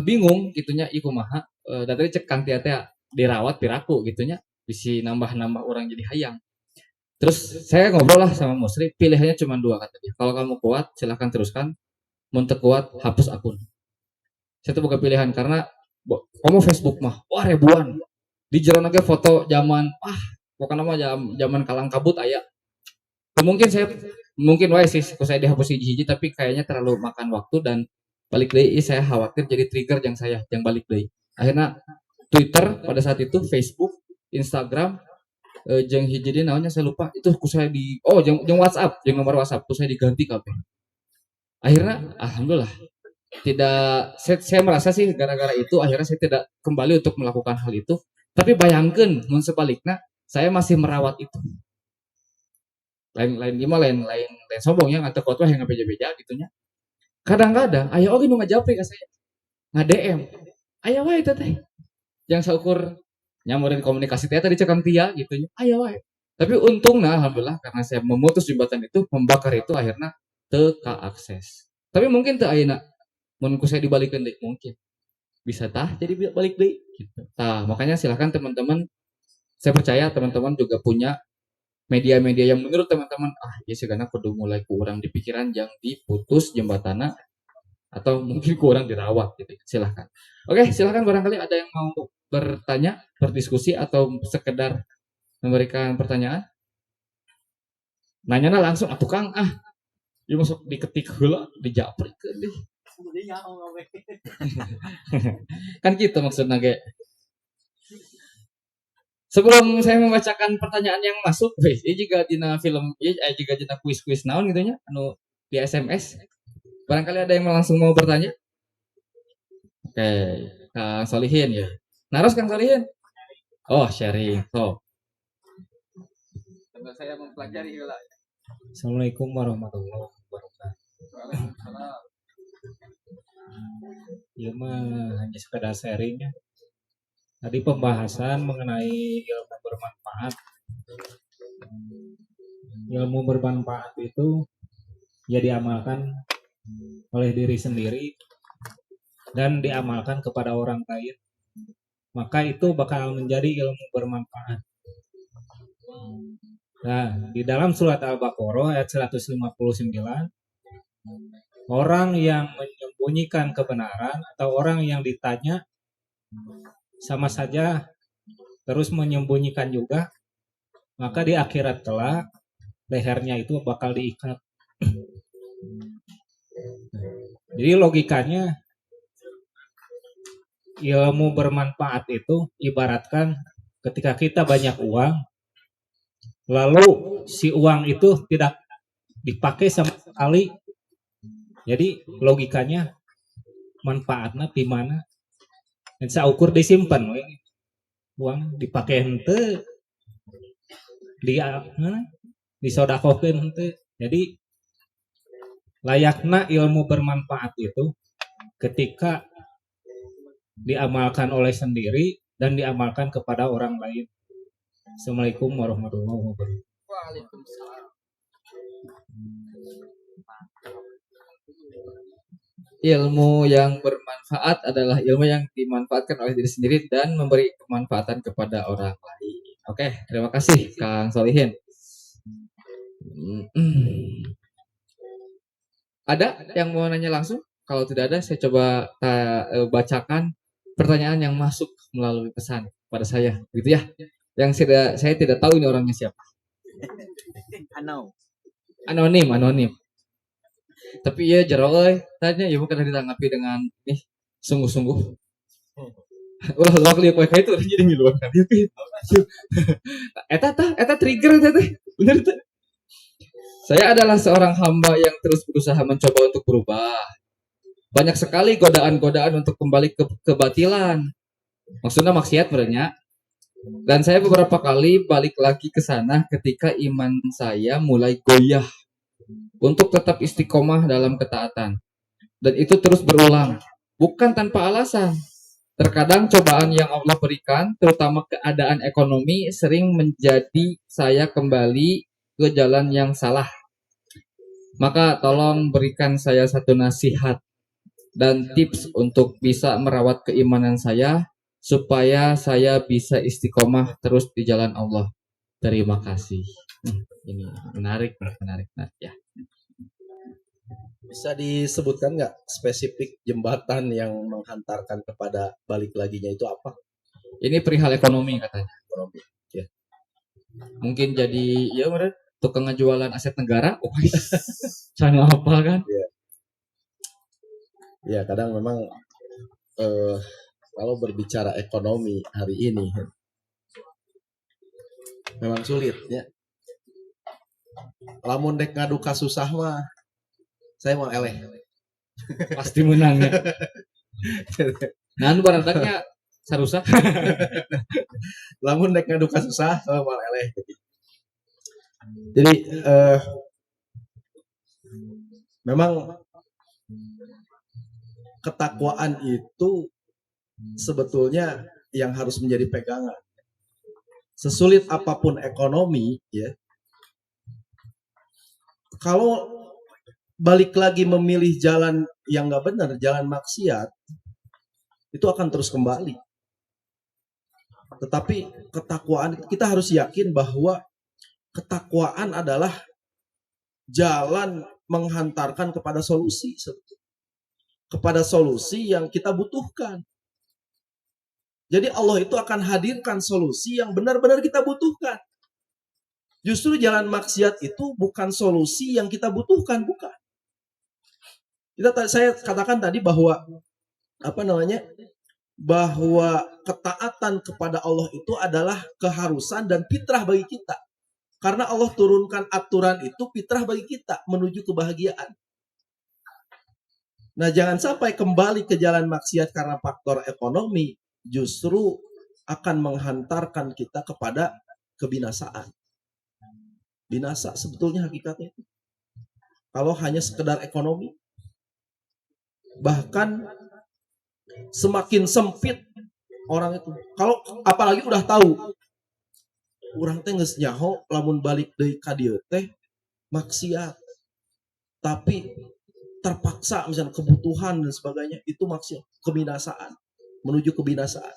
bingung gitunya iku maha dan tadi cek Kang Tia teh dirawat piraku gitunya bisi nambah-nambah orang jadi hayang terus saya ngobrol lah sama Musri pilihannya cuma dua kata dia kalau kamu kuat silahkan teruskan muntah kuat hapus akun saya tuh bukan pilihan karena kamu Facebook mah wah ribuan di jeron lagi foto zaman pokoknya mah zaman kalang kabut aya mungkin saya mungkin wae sih saya dihapus hiji-hiji tapi kayaknya terlalu makan waktu dan balik deui saya khawatir jadi trigger yang saya yang balik deui akhirnya Twitter pada saat itu Facebook Instagram jeung hiji dia namanya saya lupa itu ku saya di jeung WhatsApp jeung nomor WhatsApp ku saya diganti kabeh akhirnya alhamdulillah tidak saya merasa sih gara-gara itu akhirnya saya tidak kembali untuk melakukan hal itu tapi bayangkan mun sebaliknya saya masih merawat itu lain gimana lain sombong ya ngata kuat yang beja-beja gitunya kadang-kadang ayo oke nu ngajapri ka saya nge-DM ayo wae teh yang saukur nyamurin komunikasi teh tadi cekang Tia gitunya ayo wae tapi untungnya alhamdulillah karena saya memutus jembatan itu membakar itu akhirnya teu akses tapi mungkin teu ayeuna mun saya dibalikin deh mungkin bisa tah jadi balik deh gitu. Makanya silahkan teman-teman saya percaya teman-teman juga punya media-media yang menurut teman-teman ya segala kudu mulai kurang di pikiran yang diputus jembatana atau mungkin kurang dirawat gitu silahkan oke silahkan barangkali ada yang mau bertanya berdiskusi atau sekedar memberikan pertanyaan nanya langsung Kang dia masuk diketik heula dijaprikeun deh kan gitu maksudnya kayak sebelum saya membacakan pertanyaan yang masuk, ini juga dina film, juga dina kuis-kuis naon gitu nya, anu di SMS. Barangkali ada yang langsung mau bertanya? Oke, Kang Solihin ya. Naros Kang Solihin. Oh, sharing. So. Saya mempelajari heula. Assalamualaikum warahmatullahi wabarakatuh. Ya mah hanya sekedar sharing ya. Tadi pembahasan mengenai ilmu bermanfaat. Ilmu bermanfaat itu ya diamalkan oleh diri sendiri dan diamalkan kepada orang lain. Maka itu bakal menjadi ilmu bermanfaat. Nah, di dalam surat Al-Baqarah ayat 159, orang yang menyembunyikan kebenaran atau orang yang ditanya sama saja terus menyembunyikan juga, maka di akhirat kelak lehernya itu bakal diikat. Jadi logikanya ilmu bermanfaat itu ibaratkan ketika kita banyak uang lalu si uang itu tidak dipakai sama sekali. Jadi logikanya manfaatnya di mana? Dan saya ukur disimpan uang dipakai henteu dia disodakokeun henteu. Jadi layakna ilmu bermanfaat itu ketika diamalkan oleh sendiri dan diamalkan kepada orang lain. Assalamualaikum warahmatullahi wabarakatuh. Waalaikumsalam. Ilmu yang bermanfaat adalah ilmu yang dimanfaatkan oleh diri sendiri dan memberi kemanfaatan kepada orang lain. Oke, terima kasih Kang Solihin. Ada yang mau nanya langsung? Kalau tidak ada, saya coba bacakan pertanyaan yang masuk melalui pesan pada saya, gitu ya. Yang saya tidak tahu ini orangnya siapa. Anonim. Tapi ya jero euy, tanya ya bukan ditanggapi dengan nih sungguh-sungguh. Ulah lo lihat kayak itu jadi ngiluan kan. Eta trigger eta teh. Bener teh. Saya adalah seorang hamba yang terus berusaha mencoba untuk berubah. Banyak sekali godaan-godaan untuk kembali ke kebatilan. Maksudnya maksiat berenya. Dan saya beberapa kali balik lagi ke sana ketika iman saya mulai goyah untuk tetap istiqomah dalam ketaatan. Dan itu terus berulang, bukan tanpa alasan. Terkadang cobaan yang Allah berikan, terutama keadaan ekonomi, sering menjadi saya kembali ke jalan yang salah. Maka tolong berikan saya satu nasihat dan tips untuk bisa merawat keimanan saya, supaya saya bisa istiqomah terus di jalan Allah. Terima kasih. Ini menarik ya. Bisa disebutkan nggak spesifik jembatan yang menghantarkan kepada balik laginya itu apa? Ini perihal ekonomi katanya. Ekonomi. Ya. Mungkin jadi ya bener tukang ngejualan aset negara. Oh, sana apa kan? Ya kadang memang kalau berbicara ekonomi hari ini memang sulit ya. Lamun dek ngadu kasusah mah saya mau eleh. Pasti menang ya. Nah, anu baradaknya sarusak. Lamun dek ngadu kasusah saya mau eleh. Jadi memang ketakwaan itu sebetulnya yang harus menjadi pegangan. Sesulit apapun ekonomi, ya, kalau balik lagi memilih jalan yang nggak benar, jalan maksiat, itu akan terus kembali. Tetapi ketakwaan, kita harus yakin bahwa ketakwaan adalah jalan menghantarkan kepada solusi, kepada solusi yang kita butuhkan. Jadi Allah itu akan hadirkan solusi yang benar-benar kita butuhkan. Justru jalan maksiat itu bukan solusi yang kita butuhkan, bukan. Saya katakan tadi bahwa bahwa ketaatan kepada Allah itu adalah keharusan dan fitrah bagi kita. Karena Allah turunkan aturan itu fitrah bagi kita menuju kebahagiaan. Nah, jangan sampai kembali ke jalan maksiat karena faktor ekonomi justru akan menghantarkan kita kepada kebinasaan. Binasa sebetulnya hakikatnya itu. Kalau hanya sekedar ekonomi. Bahkan semakin sempit orang itu. Kalau apalagi udah tahu urang teh geus nyaho lamun balik deui ka dieu teh maksiat. Tapi terpaksa misalnya kebutuhan dan sebagainya itu maksiat, kebinasaan, menuju kebinasaan.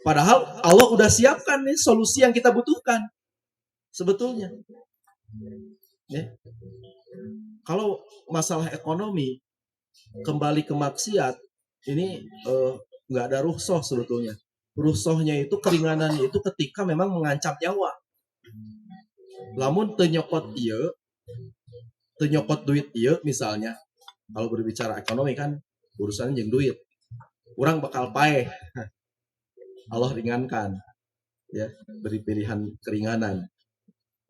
Padahal Allah udah siapkan nih solusi yang kita butuhkan sebetulnya. Ya. Kalau masalah ekonomi kembali ke maksiat ini nggak ada rukhsah sebetulnya. Rukhsahnya itu keringanannya itu ketika memang mengancam nyawa. Lamun teu nyokot ieu, teu nyokot duit ieu misalnya. Kalau berbicara ekonomi kan urusan jeung duit. Urang bakal paeh. Allah ringankan. Ya, beri pilihan keringanan.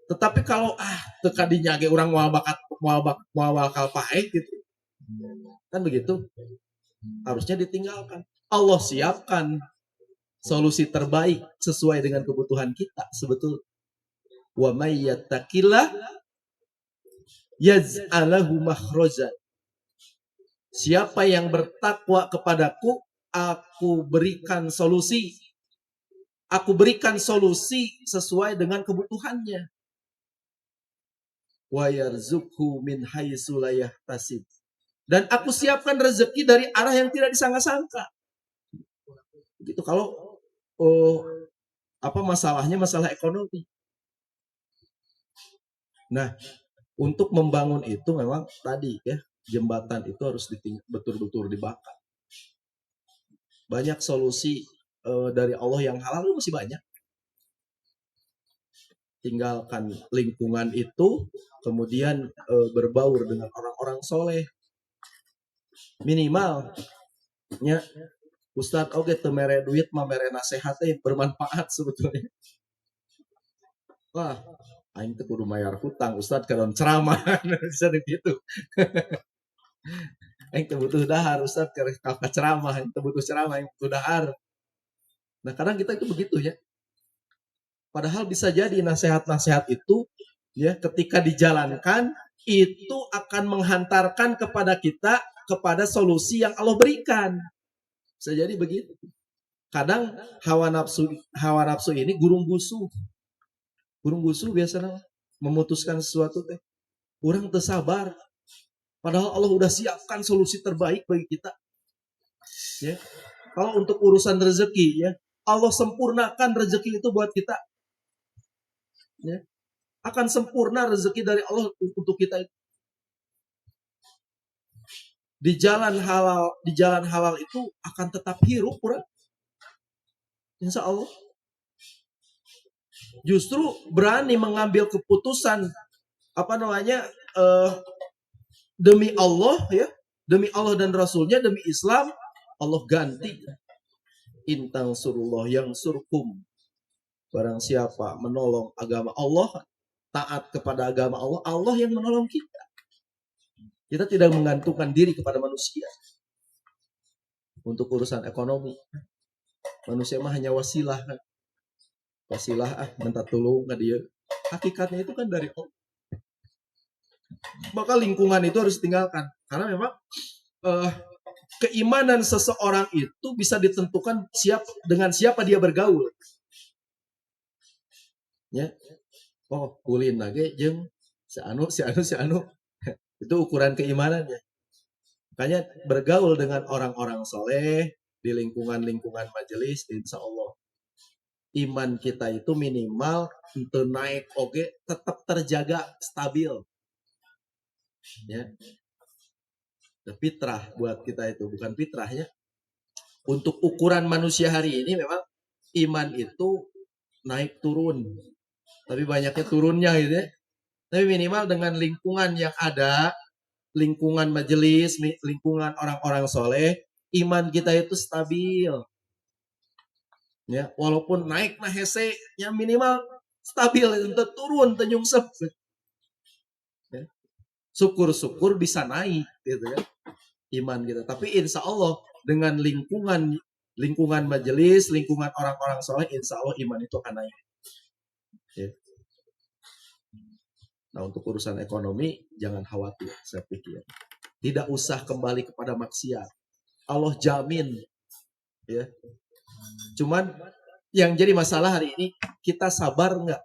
Tetapi kalau teu kadinya ge urang moal bakal paeh gitu. Kan begitu. Harusnya ditinggalkan. Allah siapkan solusi terbaik sesuai dengan kebutuhan kita sebetulnya. Wa may yattaqillah yaj'alahu makhrajan. Siapa yang bertakwa kepadaku, aku berikan solusi. Aku berikan solusi sesuai dengan kebutuhannya. Wa yarzuqhu min haitsu la yahtasib. Dan aku siapkan rezeki dari arah yang tidak disangka-sangka. Begitu kalau masalahnya masalah ekonomi. Nah, untuk membangun itu memang tadi ya, jembatan itu harus betul-betul dibakar. Banyak solusi dari Allah yang halal masih banyak. Tinggalkan lingkungan itu, kemudian berbaur dengan orang-orang soleh. Minimal nya Ustadz oke teu mere duit mah mere nasehat bermanfaat sebetulnya. Wah, aing teu kudu mayar hutang Ustadz kalau ceramah bisa begitu. Aing teu butuh dahar Ustadz kalau ceramah, aing teu butuh ceramah, aing butuh dahar. Nah, kadang kita itu begitu ya. Padahal bisa jadi nasihat-nasihat itu ya ketika dijalankan itu akan menghantarkan kepada kita kepada solusi yang Allah berikan. Bisa jadi begitu. Kadang hawa nafsu ini gurung busu. Gurung busu biasanya memutuskan sesuatu teh. Orang teu sabar. Padahal Allah udah siapkan solusi terbaik bagi kita. Ya. Kalau untuk urusan rezeki ya, Allah sempurnakan rezeki itu buat kita. Ya. Akan sempurna rezeki dari Allah untuk kita itu. Di jalan halal itu akan tetap hirup kurang. Insya Allah. Justru berani mengambil keputusan demi Allah ya, demi Allah dan Rasulnya, demi Islam, Allah ganti. Intang surullah yang surkum. Barang siapa menolong agama Allah, taat kepada agama Allah, Allah yang menolong kita. Kita tidak menggantungkan diri kepada manusia. Untuk urusan ekonomi, manusia mah hanya wasilah. Wasilah minta tolong ke dia. Hakikatnya itu kan dari Allah. Maka lingkungan itu harus ditinggalkan. Karena memang keimanan seseorang itu bisa ditentukan dengan siapa dia bergaul. Ya. Oh, ulin lagi jeung si anu. Itu ukuran keimanannya. Makanya bergaul dengan orang-orang soleh di lingkungan majelis, insya Allah iman kita itu minimal untuk naik tetap terjaga stabil. Ya. Fitrah buat kita itu bukan fitrahnya. Untuk ukuran manusia hari ini memang iman itu naik turun. Tapi banyaknya turunnya gitu ya. Tapi minimal dengan lingkungan yang ada, lingkungan majelis, lingkungan orang-orang soleh, iman kita itu stabil. Ya, walaupun naik nah hese, yang minimal stabil, untuk turun, nyungsep. Ya. Syukur-syukur bisa naik, gitu ya, iman kita. Tapi insya Allah dengan lingkungan majelis, lingkungan orang-orang soleh, insya Allah iman itu akan naik. Ya. Nah, untuk urusan ekonomi jangan khawatir, saya pikir. Tidak usah kembali kepada maksiat. Allah jamin. Ya. Cuman yang jadi masalah hari ini, kita sabar nggak?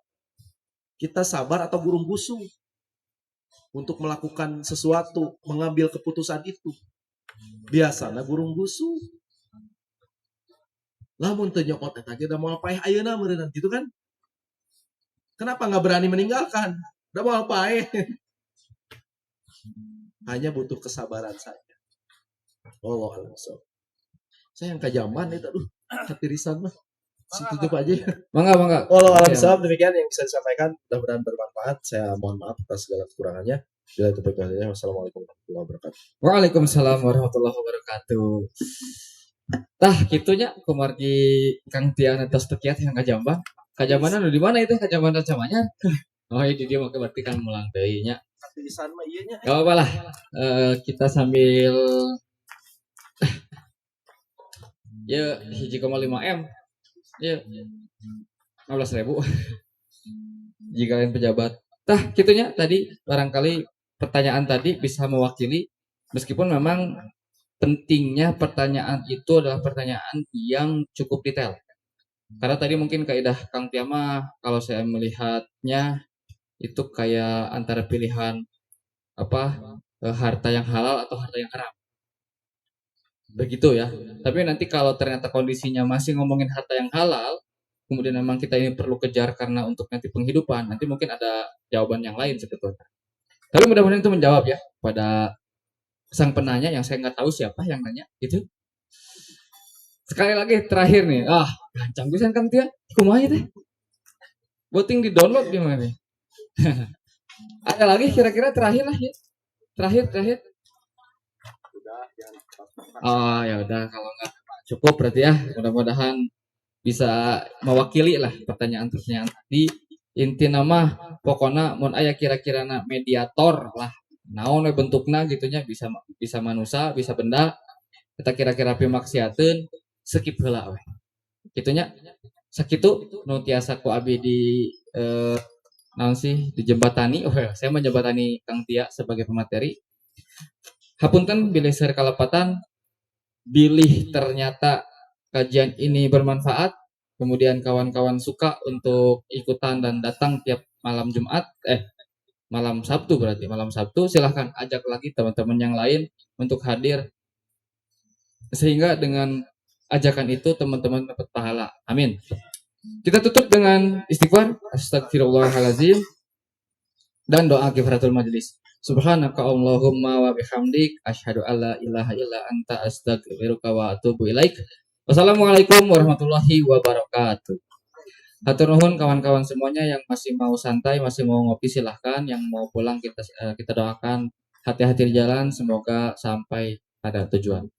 Kita sabar atau gurung busu untuk melakukan sesuatu, mengambil keputusan itu. Biasanya gurung busu. Lamun teu nyokot eta ge da moal paeh ayeuna meureun gitu kan? Kenapa nggak berani meninggalkan? Da moal paeh. Hanya butuh kesabaran saja. Allah alam. Saya yang kajaman itu ketirisan mah. Tutup aja. Mangga. Allah alam sahab, demikian yang bisa disampaikan. Mudah-mudahan bermanfaat. Saya mohon maaf atas segala kekurangannya. Bila itu berkalinya. Wassalamualaikum warahmatullahi wabarakatuh. Waalaikumsalam warahmatullahi wabarakatuh. Tah kitunya kumargi Kang Tian atas tekiat yang kajamban. Kajambanan di mana itu? Kajamban racamanya. Oh, ini dia maka berarti kan mulang deui nya. Ketirisan mah ieu nya. Gak apa-apa lah. Kita sambil ya 1,5 M. Ya 15.000. jika kalian pejabat. Tah, gitunya tadi barangkali pertanyaan tadi bisa mewakili meskipun memang pentingnya pertanyaan itu adalah pertanyaan yang cukup detail. Karena tadi mungkin kaidah Kang Tiama kalau saya melihatnya itu kayak antara pilihan apa harta yang halal atau harta yang haram. Begitu ya. Tapi nanti kalau ternyata kondisinya masih ngomongin harta yang halal, kemudian memang kita ini perlu kejar karena untuk nanti penghidupan, nanti mungkin ada jawaban yang lain sebetulnya. Tapi mudah-mudahan itu menjawab ya pada sang penanya yang saya nggak tahu siapa yang nanya itu. Sekali lagi terakhir nih, gancang pisan Kang Tia, kumaha teh? Voting di download di mana? Ada lagi kira-kira terakhir lah ya. Terakhir. Oh ya udah kalau nggak cukup berarti ya. Mudah-mudahan bisa mewakili lah pertanyaan-pertanyaan tadi. Inti nama pokoknya mun aya kira-kira mediator lah. Naon we bentukna gitunya bisa manusia, bisa benda. Kita kira-kira pimaksiateun skip heula we. Gitunya. Sakitu nu tiasa ku abi di naon sih dijembatani. Oh ya, saya menjembatani Kang Tia sebagai pemateri. Hapunten bilih seueur kalepatan bilih ternyata kajian ini bermanfaat, kemudian kawan-kawan suka untuk ikutan dan datang tiap malam Jumat, malam Sabtu berarti, malam Sabtu silahkan ajak lagi teman-teman yang lain untuk hadir, sehingga dengan ajakan itu teman-teman dapat pahala. Amin. Kita tutup dengan istighfar, astagfirullahaladzim, dan doa kifaratul majelis. Subhanaka Allahumma wa bihamdik asyhadu alla ilaha illa anta astaghfiruka wa atubu ilaik. Wassalamualaikum warahmatullahi wabarakatuh. Hatur nuhun kawan-kawan semuanya yang masih mau santai, masih mau ngopi silahkan, yang mau pulang kita doakan hati-hati di jalan semoga sampai pada tujuan.